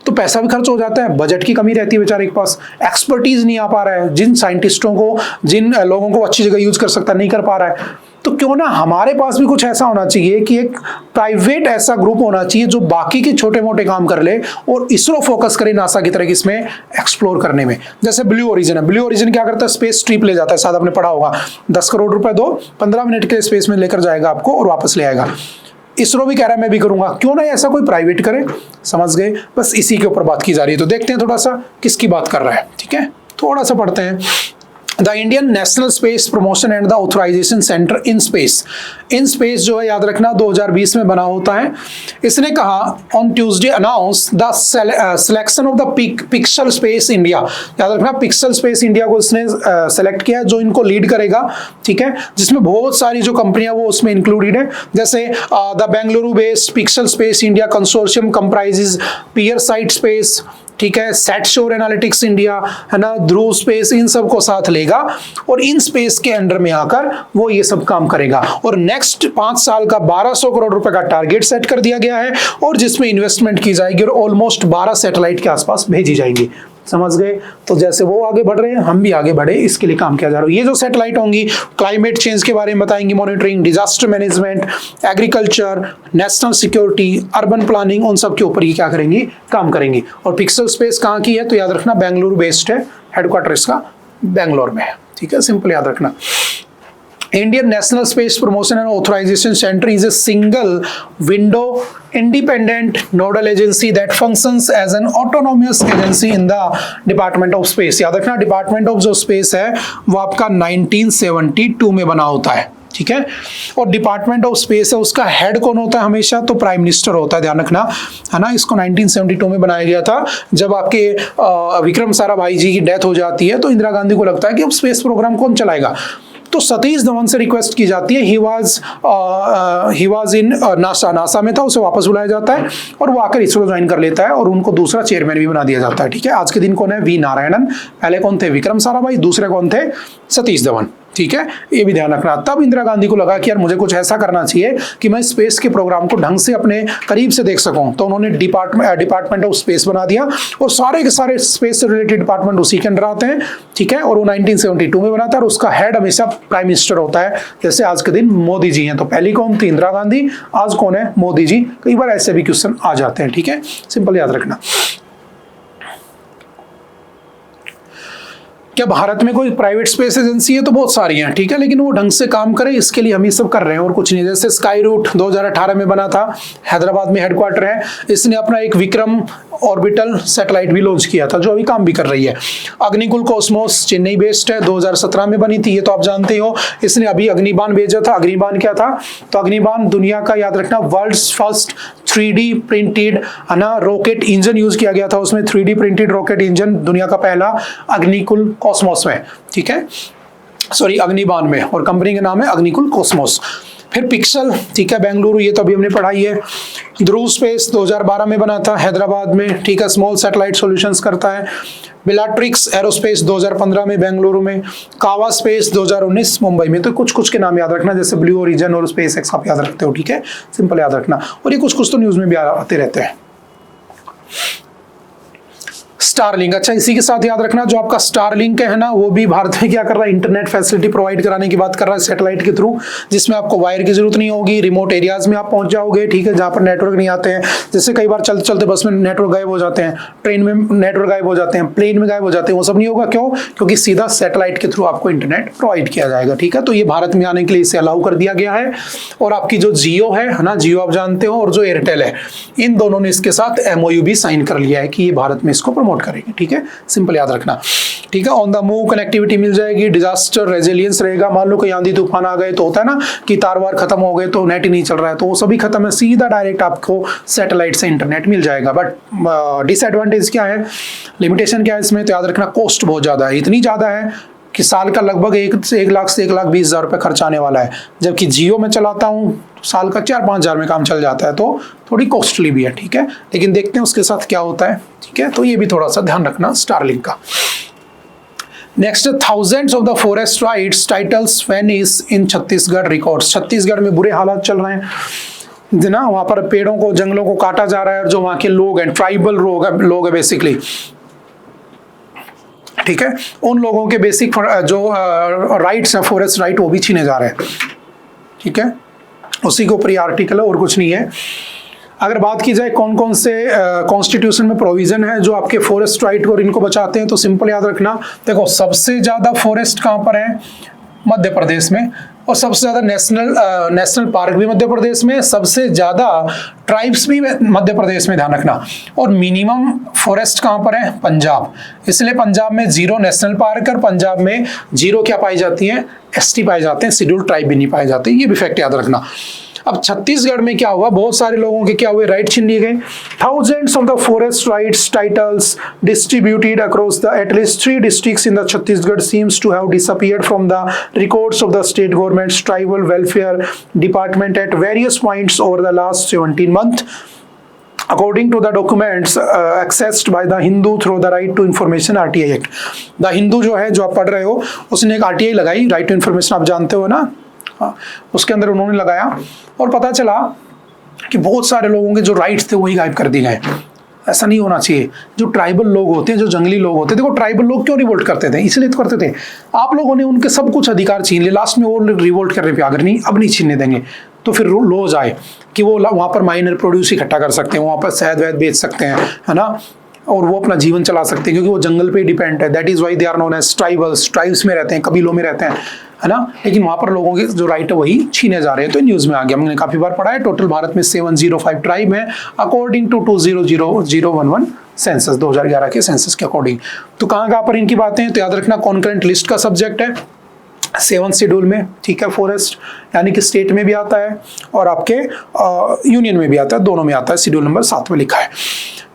तो पैसा भी खर्च हो जाता है, बजट की कमी रहती है बेचारे के पास, एक्सपर्टीज नहीं आ पा रहा है, जिन साइंटिस्टों को, जिन लोगों को अच्छी जगह यूज कर सकता नहीं कर पा रहा है। तो क्यों ना हमारे पास भी कुछ ऐसा होना चाहिए कि एक प्राइवेट ऐसा ग्रुप होना चाहिए जो बाकी के छोटे मोटे काम कर ले और इसरो फोकस करे नासा की तरह इसमें एक्सप्लोर करने में। जैसे ब्लू ओरिजिन है, ब्लू ओरिजिन क्या करता है, स्पेस ट्रिप ले जाता है, शायद आपने पढ़ा होगा, 10 करोड़ रुपए दो, 15 मिनट के स्पेस में लेकर जाएगा आपको और वापस ले आएगा। इसरो भी कह रहा है मैं भी करूंगा, क्यों ना ऐसा कोई प्राइवेट करे, समझ गए, बस इसी के ऊपर बात की जा रही है। तो देखते हैं थोड़ा सा किसकी बात कर रहा है, ठीक है, थोड़ा सा पढ़ते हैं। The Indian National Space Promotion and the Authorisation Centre IN-SPACe, IN-SPACe जो है याद रखना 2020 में बना होता है। इसने कहा on Tuesday announce the selection of the pixel Space India, याद रखना पिक्सल स्पेस इंडिया को इसने सेलेक्ट किया जो इनको लीड करेगा, ठीक है, जिसमें बहुत सारी जो कंपनियां वो उसमें इंक्लूडेड है, जैसे the Bengaluru based Pixxel Space India consortium comprises PierSight space, ठीक है, सेट श्योर एनालिटिक्स इंडिया, है ना, ध्रुव स्पेस, इन सब को साथ लेगा और इन स्पेस के अंडर में आकर वो ये सब काम करेगा। और नेक्स्ट 5 साल का 1200 करोड़ रुपए का टारगेट सेट कर दिया गया है और जिसमें इन्वेस्टमेंट की जाएगी और ऑलमोस्ट 12 सैटेलाइट के आसपास भेजी जाएंगी, समझ गए। तो जैसे वो आगे बढ़ रहे हैं हम भी आगे बढ़े, इसके लिए काम किया जा रहा है। ये जो सैटेलाइट होंगी क्लाइमेट चेंज के बारे में बताएंगी, monitoring, disaster management, agriculture, national security, urban planning, उन सब के ऊपर ये क्या करेंगी, काम करेंगी। और पिक्सल स्पेस कहाँ की है, तो याद रखना बेंगलुरु बेस्ड है, हेडक्वार्टर इसका बेंगलोर में है, ठीक है, सिंपल याद रखना। Indian National Space Promotion and Authorization Center is a single window independent nodal agency that functions as an autonomous agency in the Department of Space। याद रखना Department of जो Space है वो आपका 1972 में बना होता है, ठीक है। और डिपार्टमेंट ऑफ स्पेस है उसका हेड कौन होता है हमेशा, तो प्राइम मिनिस्टर होता है, ध्यान रखना, है ना। इसको 1972 में बनाया गया था जब आपके विक्रम साराभाई जी की डेथ हो जाती है, तो इंदिरा गांधी को लगता है कि अब स्पेस प्रोग्राम कौन चलाएगा, तो सतीश धवन से रिक्वेस्ट की जाती है, ही वाज इन नासा में था, उसे वापस बुलाया जाता है और वो आकर इसरो ज्वाइन कर लेता है और उनको दूसरा चेयरमैन भी बना दिया जाता है, ठीक है। आज के दिन कौन है, वी नारायणन, पहले कौन थे, विक्रम साराभाई, दूसरे कौन थे, सतीश धवन, ठीक है, ये भी ध्यान रखना। तब इंदिरा गांधी को लगा कि यार मुझे कुछ ऐसा करना चाहिए कि मैं स्पेस के प्रोग्राम को ढंग से अपने करीब से देख सकूं, तो उन्होंने डिपार्टमेंट ऑफ स्पेस बना दिया और सारे के सारे स्पेस से रिलेटेड डिपार्टमेंट उसी के अंडर आते हैं, ठीक है। और वो 1972 में बना था और उसका हेड हमेशा प्राइम मिनिस्टर होता है, जैसे आज के दिन मोदी जी हैं, तो पहली कौन थी, इंदिरा गांधी, आज कौन है, मोदी जी। कई बार ऐसे भी क्वेश्चन आ जाते हैं, ठीक है, सिंपल याद रखना। क्या भारत में कोई प्राइवेट स्पेस एजेंसी है, तो बहुत सारी हैं, ठीक है, लेकिन वो ढंग से काम करे इसके लिए हम ये सब कर रहे हैं और कुछ नहीं। जैसे स्काई रूट 2018 में बना था, हैदराबाद में हेडक्वार्टर है, इसने अपना एक विक्रम ऑर्बिटल सैटेलाइट भी लॉन्च किया था जो अभी काम भी कर रही है। अग्निकुल कॉस्मोस चेन्नई बेस्ड है, 2017 में बनी थी, ये तो आप जानते हो। इसने अभी अग्निबाण भेजा था। अग्निबाण क्या था, तो अग्निबाण दुनिया का, याद रखना, वर्ल्ड्स फर्स्ट 3D प्रिंटेड, है ना, रॉकेट इंजन यूज किया गया था उसमें, 3D प्रिंटेड रॉकेट इंजन दुनिया का पहला अग्निकुल कॉस्मोस में, ठीक है, सॉरी अग्निबाण में, और कंपनी का नाम है अग्निकुल कॉस्मोस। फिर पिक्सल, ठीक है, बेंगलुरु, ये तो अभी हमने पढ़ाई है। ध्रुव स्पेस 2012 में बना था हैदराबाद में, ठीक है, स्मॉल सैटेलाइट सॉल्यूशंस करता है। बेलाट्रिक्स एरोस्पेस 2015 में बेंगलुरु में। कावा स्पेस 2019 मुंबई में। तो कुछ कुछ के नाम याद रखना, जैसे ब्लू ओरिजिन और स्पेस एक्स आप याद रखते हो, ठीक है, सिंपल याद रखना। और ये कुछ कुछ तो न्यूज में भी आते रहते हैं। स्टारलिंक, अच्छा इसी के साथ याद रखना जो आपका स्टारलिंक है ना, वो भी भारत में क्या कर रहा है, इंटरनेट फैसिलिटी प्रोवाइड कराने की बात कर रहा है सैटेलाइट के थ्रू, जिसमें आपको वायर की जरूरत नहीं होगी, रिमोट एरियाज में आप पहुंच जाओगे, ठीक है, जहां पर नेटवर्क नहीं आते हैं। जैसे कई बार चलते चलते बस में नेटवर्क गायब हो जाते हैं, ट्रेन में नेटवर्क गायब हो जाते हैं, प्लेन में गायब हो जाते हैं, वो सब नहीं होगा। क्यों? क्योंकि सीधा सैटेलाइट के थ्रू आपको इंटरनेट प्रोवाइड किया जाएगा, ठीक है। तो ये भारत में आने के लिए इसे अलाउ कर दिया गया है। और आपकी जो जियो है ना, जियो आप जानते हो, और जो एयरटेल है, इन दोनों ने इसके साथ एमओयू भी साइन कर लिया है कि ये भारत में इसको प्रमोट करेंगे, ठीक है। सिंपल याद रखना, ठीक है। ऑन द मूव कनेक्टिविटी मिल जाएगी, डिजास्टर रेजिलियंस रहेगा। मान लो कहीं आंधी तूफान आ गए तो होता है ना कि तार वार खत्म हो गए तो नेट ही नहीं चल रहा है, तो वो सभी खत्म है, सीधा डायरेक्ट आपको सैटेलाइट से इंटरनेट मिल जाएगा। बट डिसएडवांटेज क्या है, लिमिटेशन क्या है इसमें, तो याद रखना कॉस्ट बहुत ज्यादा है, इतनी ज्यादा है कि साल का लगभग 1 से 1,20,000 रुपये खर्च आने वाला है। जबकि जियो में चलाता हूँ साल का 4-5 हज़ार में काम चल जाता है, तो थोड़ी कॉस्टली भी है, ठीक है। लेकिन देखते हैं उसके साथ क्या होता है, ठीक है। तो ये भी थोड़ा सा ध्यान रखना स्टारलिंक का। Next, thousands of the forest rights titles vanish in Chhattisgarh records. Chhattisgarh में बुरे हालात चल रहे हैं ना, वहाँ पर पेड़ों को, जंगलों को काटा जा रहा है, और जो वहाँ के लोग हैं, ट्राइबल लोग हैं बेसिकली, ठीक है, उन लोगों के बेसिक जो राइट्स हैं, फॉरेस्ट राइट, वो भी छीने जा रहे हैं, ठीक है। उसी के ऊपर ये आर्टिकल है और कुछ नहीं है। अगर बात की जाए कौन कौन से कॉन्स्टिट्यूशन में प्रोविजन है जो आपके फॉरेस्ट राइट और इनको बचाते हैं, तो सिंपल याद रखना, देखो सबसे ज्यादा फॉरेस्ट कहाँ पर है, मध्य प्रदेश में, और सबसे ज्यादा नेशनल पार्क भी मध्य प्रदेश में, सबसे ज्यादा ट्राइब्स भी मध्य प्रदेश में, ध्यान रखना। और मिनिमम फॉरेस्ट कहाँ पर है, पंजाब। इसलिए पंजाब में 0 नेशनल पार्क, और पंजाब में 0 क्या पाई जाती है, एसटी पाए जाते हैं, शेड्यूल्ड ट्राइब भी नहीं पाए जाते, ये भी फैक्ट याद रखना। अब छत्तीसगढ़ में क्या हुआ, बहुत सारे लोगों के क्या हुए, राइट छीन लिए गए। Thousands of the forest rights titles distributed across the at least 3 districts in the Chhattisgarh seems to have disappeared from the records of the state government's tribal welfare department at various points over the last 17 months. According to the documents accessed by the Hindu through the Right to Information RTI Act. The Hindu जो है, जो आप पढ़ रहे हो, उसने एक RTI लगाई, राइट टू इन्फॉर्मेशन, आप जानते हो ना, उसके अंदर उन्होंने लगाया और पता चला कि बहुत सारे लोगों के जो राइट्स थे वही गायब कर दिए गए। ऐसा नहीं होना चाहिए। जो ट्राइबल लोग होते हैं, जो जंगली लोग होते हैं, देखो ट्राइबल लोग क्यों रिवोल्ट करते थे, इसलिए तो करते थे, आप लोगों ने उनके सब कुछ अधिकार छीन लिए, लास्ट में वो रिवोल्ट करने पे अगर नहीं, अब नहीं छीनने देंगे, तो फिर लॉज आए कि वो वहाँ पर माइनर प्रोड्यूस इकट्ठा कर सकते हैं, वहाँ पर शहद वहद बेच सकते हैं, है ना, और वो अपना जीवन चला सकते हैं, क्योंकि वो जंगल पे डिपेंड है। That is why they are known as tribals, tribes में रहते हैं, कबीलों में रहते हैं, है ना। लेकिन वहाँ पर लोगों के जो राइट है वही छीने जा रहे हैं, तो न्यूज़ में आ गया, हमने काफ़ी बार पढ़ा है। टोटल भारत में 705 ट्राइब है अकॉर्डिंग टू 200011 सेंसस, 2011 के सेंसस के अकॉर्डिंग। तो कहाँ पर इनकी बातें हैं, तो याद रखना कॉन्करेंट लिस्ट का सब्जेक्ट है 7th शेड्यूल में, ठीक है। फॉरेस्ट यानी कि स्टेट में भी आता है और आपके यूनियन में भी आता है, दोनों में आता है, शेड्यूल नंबर 7 में लिखा है।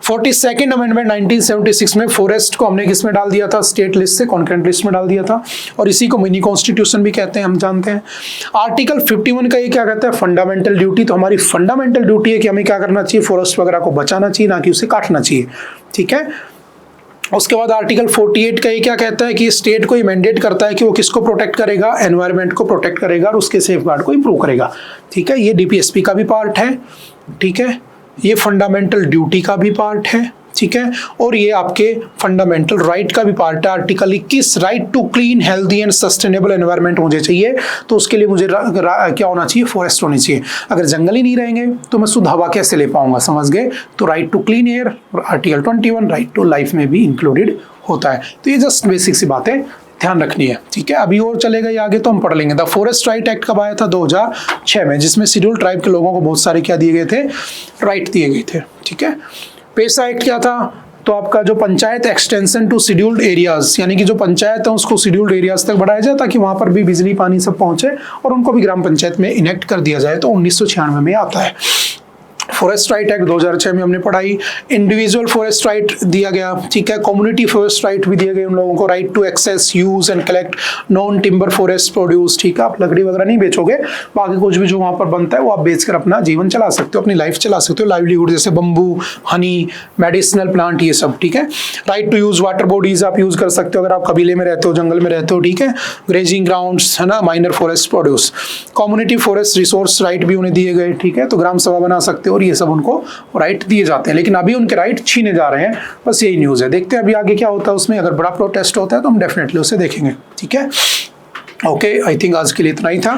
42nd अमेंडमेंट 1976 में फॉरेस्ट को हमने किस में डाल दिया था, स्टेट लिस्ट से कॉन्करेंट लिस्ट में डाल दिया था, और इसी को मिनी कॉन्स्टिट्यूशन भी कहते हैं, हम जानते हैं। आर्टिकल 51 का ये क्या कहता है, फंडामेंटल ड्यूटी। तो हमारी फंडामेंटल ड्यूटी है कि हमें क्या करना चाहिए, फॉरेस्ट वगैरह को बचाना चाहिए, ना कि उसे काटना चाहिए, ठीक है। उसके बाद आर्टिकल 48 का ये क्या कहता है कि स्टेट को ये मैंडेट करता है कि वो किसको प्रोटेक्ट करेगा, एनवायरनमेंट को प्रोटेक्ट करेगा और उसके सेफगार्ड को इंप्रूव करेगा, ठीक है। ये डीपीएसपी का भी पार्ट है, ठीक है, ये फंडामेंटल ड्यूटी का भी पार्ट है, ठीक है, और ये आपके फंडामेंटल राइट का भी पार्ट है। Article 21 right to clean healthy and sustainable environment मुझे चाहिए, तो उसके लिए मुझे क्या होना चाहिए, फॉरेस्ट होनी चाहिए। अगर जंगल ही नहीं रहेंगे तो मैं शुद्ध हवा कैसे ले पाऊंगा, समझ गए। तो right to clean air, article 21 right to life में भी इंक्लूडेड होता है। तो ये जस्ट बेसिक सी बातें ध्यान रखनी है, ठीक है। अभी और चलेगा ये आगे तो हम पढ़ लेंगे। द फॉरेस्ट राइट एक्ट कब आया था, 2006 में, जिसमें शेड्यूल ट्राइब के लोगों को बहुत सारे क्या दिए गए थे, राइट दिए गए थे, ठीक है। पेसा एक्ट क्या था, तो आपका जो panchayat extension to scheduled areas, यानी कि जो पंचायत है उसको शेड्यूल्ड एरियाज तक बढ़ाया जाए ताकि वहां पर भी बिजली पानी सब पहुंचे और उनको भी ग्राम पंचायत में इनेक्ट कर दिया जाए। तो 1996 में आता है। फॉरेस्ट राइट एक्ट 2006 में हमने पढ़ाई। इंडिविजुअल फॉरेस्ट राइट दिया गया, ठीक है। कम्युनिटी फॉरेस्ट राइट भी दिए गए उन लोगों को, right to access, use and collect non timber forest produce, ठीक है। आप लकड़ी वगैरह नहीं बेचोगे, बाकी कुछ भी जो वहाँ पर बनता है वो आप बेचकर अपना जीवन चला सकते हो, अपनी लाइफ चला सकते हो, लाइवलीहुड, जैसे बम्बू, हनी, मेडिसिनल प्लांट, ये सब, ठीक है। Right to use water bodies आप यूज कर सकते हो अगर आप कबीले में रहते हो, जंगल में रहते हो, ठीक है। ग्रेजिंग ग्राउंड्स, है ना, minor forest produce. Community forest resource right भी उन्हें दिए गए, ठीक है। तो ग्राम सभा बना सकते हो, और ये सब उनको राइट दिए जाते हैं, लेकिन अभी उनके राइट छीने जा रहे हैं। बस यही न्यूज़ है, देखते हैं अभी आगे क्या होता है उसमें। अगर बड़ा प्रोटेस्ट होता है तो हम डेफिनेटली उसे देखेंगे, ठीक है। ओके, आई थिंक आज के लिए इतना ही था।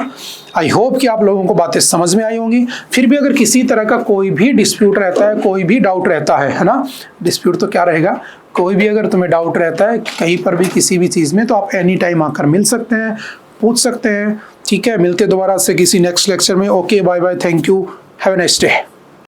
आई होप कि आप लोगों को बातें समझ में आई होंगी। फिर भी अगर किसी तरह का कोई भी डिस्प्यूट रहता है, कोई भी डाउट रहता है ना, डिस्प्यूट तो क्या रहेगा, कोई भी अगर तुम्हें डाउट रहता है कहीं पर भी किसी भी चीज़ में, तो आप एनी टाइम आकर मिल सकते हैं, पूछ सकते हैं, ठीक है। मिलते दोबारा से किसी नेक्स्ट लेक्चर में। Okay, bye bye, thank you, have a nice day.